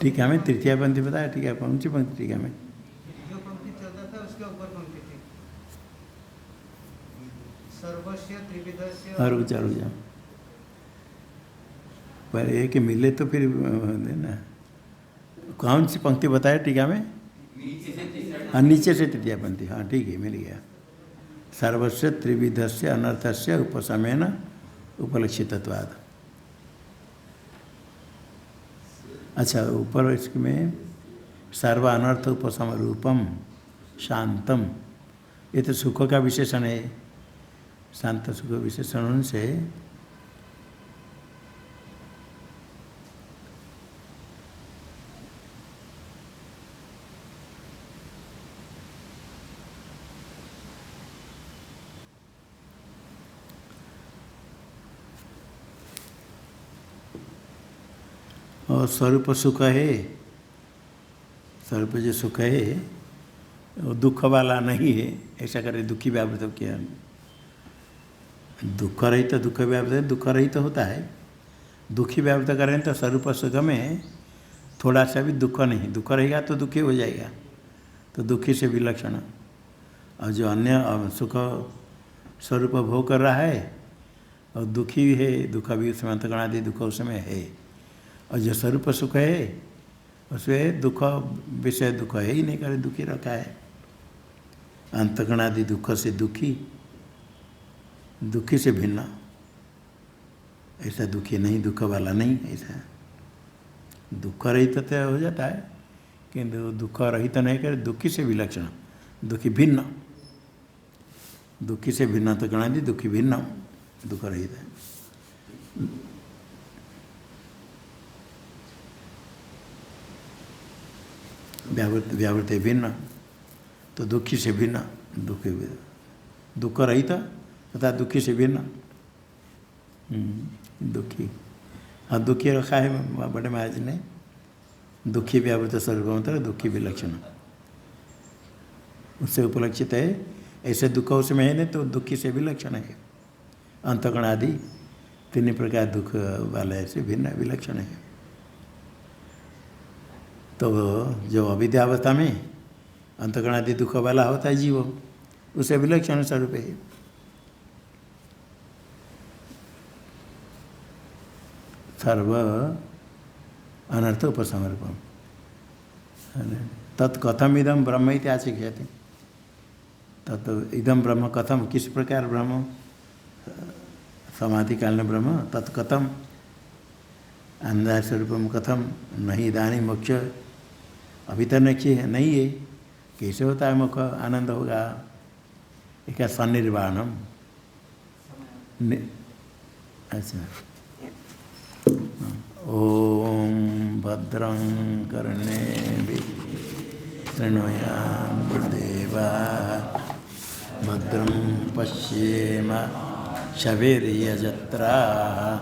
टीका में तृतीय पंक्ति बताया। टीका कौन सी पंक्ति? टीका में जो पंक्ति चलता था उसके ऊपर पंक्ति थी सर्वस्य त्रिविधस्य। और रुक जाओ पर एक मिले तो फिर देना। कौन सी पंक्ति बताया टीका में? हाँ नीचे से तृतीय पंक्ति। हाँ ठीक है, मिल गया। सर्वस्य त्रिविधस्य अनर्थस्य उपशमेन उपलक्षितत्वात्। अच्छा, ऊपर इसमें सर्व अनर्थ उपशम रूपम शांतम, ये तो सुख का विशेषण है। शांत सुख विशेषण से और स्वरूप सुख है। स्वरूप जो सुख है वो दुख वाला नहीं है, ऐसा करे दुखी व्यावृत किया। दुख रहित दुख व्यावृत दुख रहित होता है। दुखी व्यावृत करें तो स्वरूप सुख में थोड़ा सा भी दुख नहीं, दुख रहेगा तो दुखी हो जाएगा, तो दुखी से विलक्षण। और जो अन्य सुख स्वरूप भोग कर रहा है और दुखी है, दुख भी उसमें अंतकरणादि दुख उसमें है। और जो स्वरूप सुख है उसमें दुख विषय दुख है ही नहीं, करे दुखी रखा है। अंतकरणादि दुख से दुखी, दुखी से भिन्न, ऐसा दुखी नहीं, दुख वाला नहीं। ऐसा दुख रहित तो हो जाता है, किंतु दुख रहित नहीं करे, दुखी से विलक्षण, दुखी भिन्न, दुखी से भिन्न अंतकरणादि दुखी भिन्न, दुख रहित है। व्यावृत भिन्न तो दुखी से भिन्न, दुखी दुख रहित तथा दुखी से भिन्न। दुखी, हाँ दुखी रखा है बड़े महाराज ने। दुखी व्यावृत स्वरूप मतलब दुखी विलक्षण, उससे उपलक्षित है। ऐसे दुख उसमें है नहीं तो दुखी से विलक्षण है। अंतकरण आदि तीन प्रकार दुख वाले से भिन्न विलक्षण है। तो जो अविद्यावस्था में अंतकरण आदि दुख वाला होता है जीव, उसे विलक्षण स्वरूप है। सर्व अनर्थ उपसमर्पण तत्कथम इदम ब्रह्म इति आचिख्यते। तत् इदम ब्रह्म कथम, किस प्रकार ब्रह्म, समाधि काल में ब्रह्म, तत्कथम आनंद स्वरूपम कथम, नहीं इदानीं मोक्ष, अभी तो नहीं है, कैसे होता है मुख आनंद होगा? एक सन्निर्वाणम। अच्छा, ओम भद्रं कर्णेभिः शृणुयाम देवाः, भद्रं पश्येम शवेर्यजत्राः,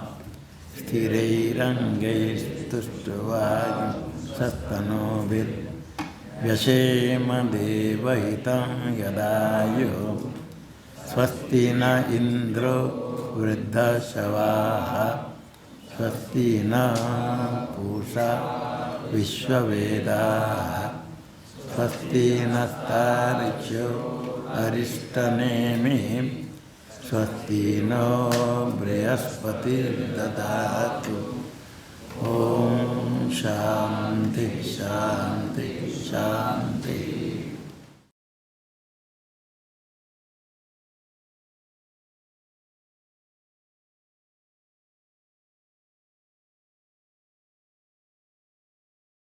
स्थिरैरङ्गैस्तुष्ट्वागुंसस्तनूभिर्व्यसेम देवहितं यदायुः। स्वस्ति न इन्द्रो वृद्धश्रवाः, स्वस्ति न पूषा विश्ववेदाः, स्वस्ति नस्तार्क्ष्यो अरिष्टनेमि स्वस्ति न बृहस्पतिर्ददातु। ओम शांति शांति शांति।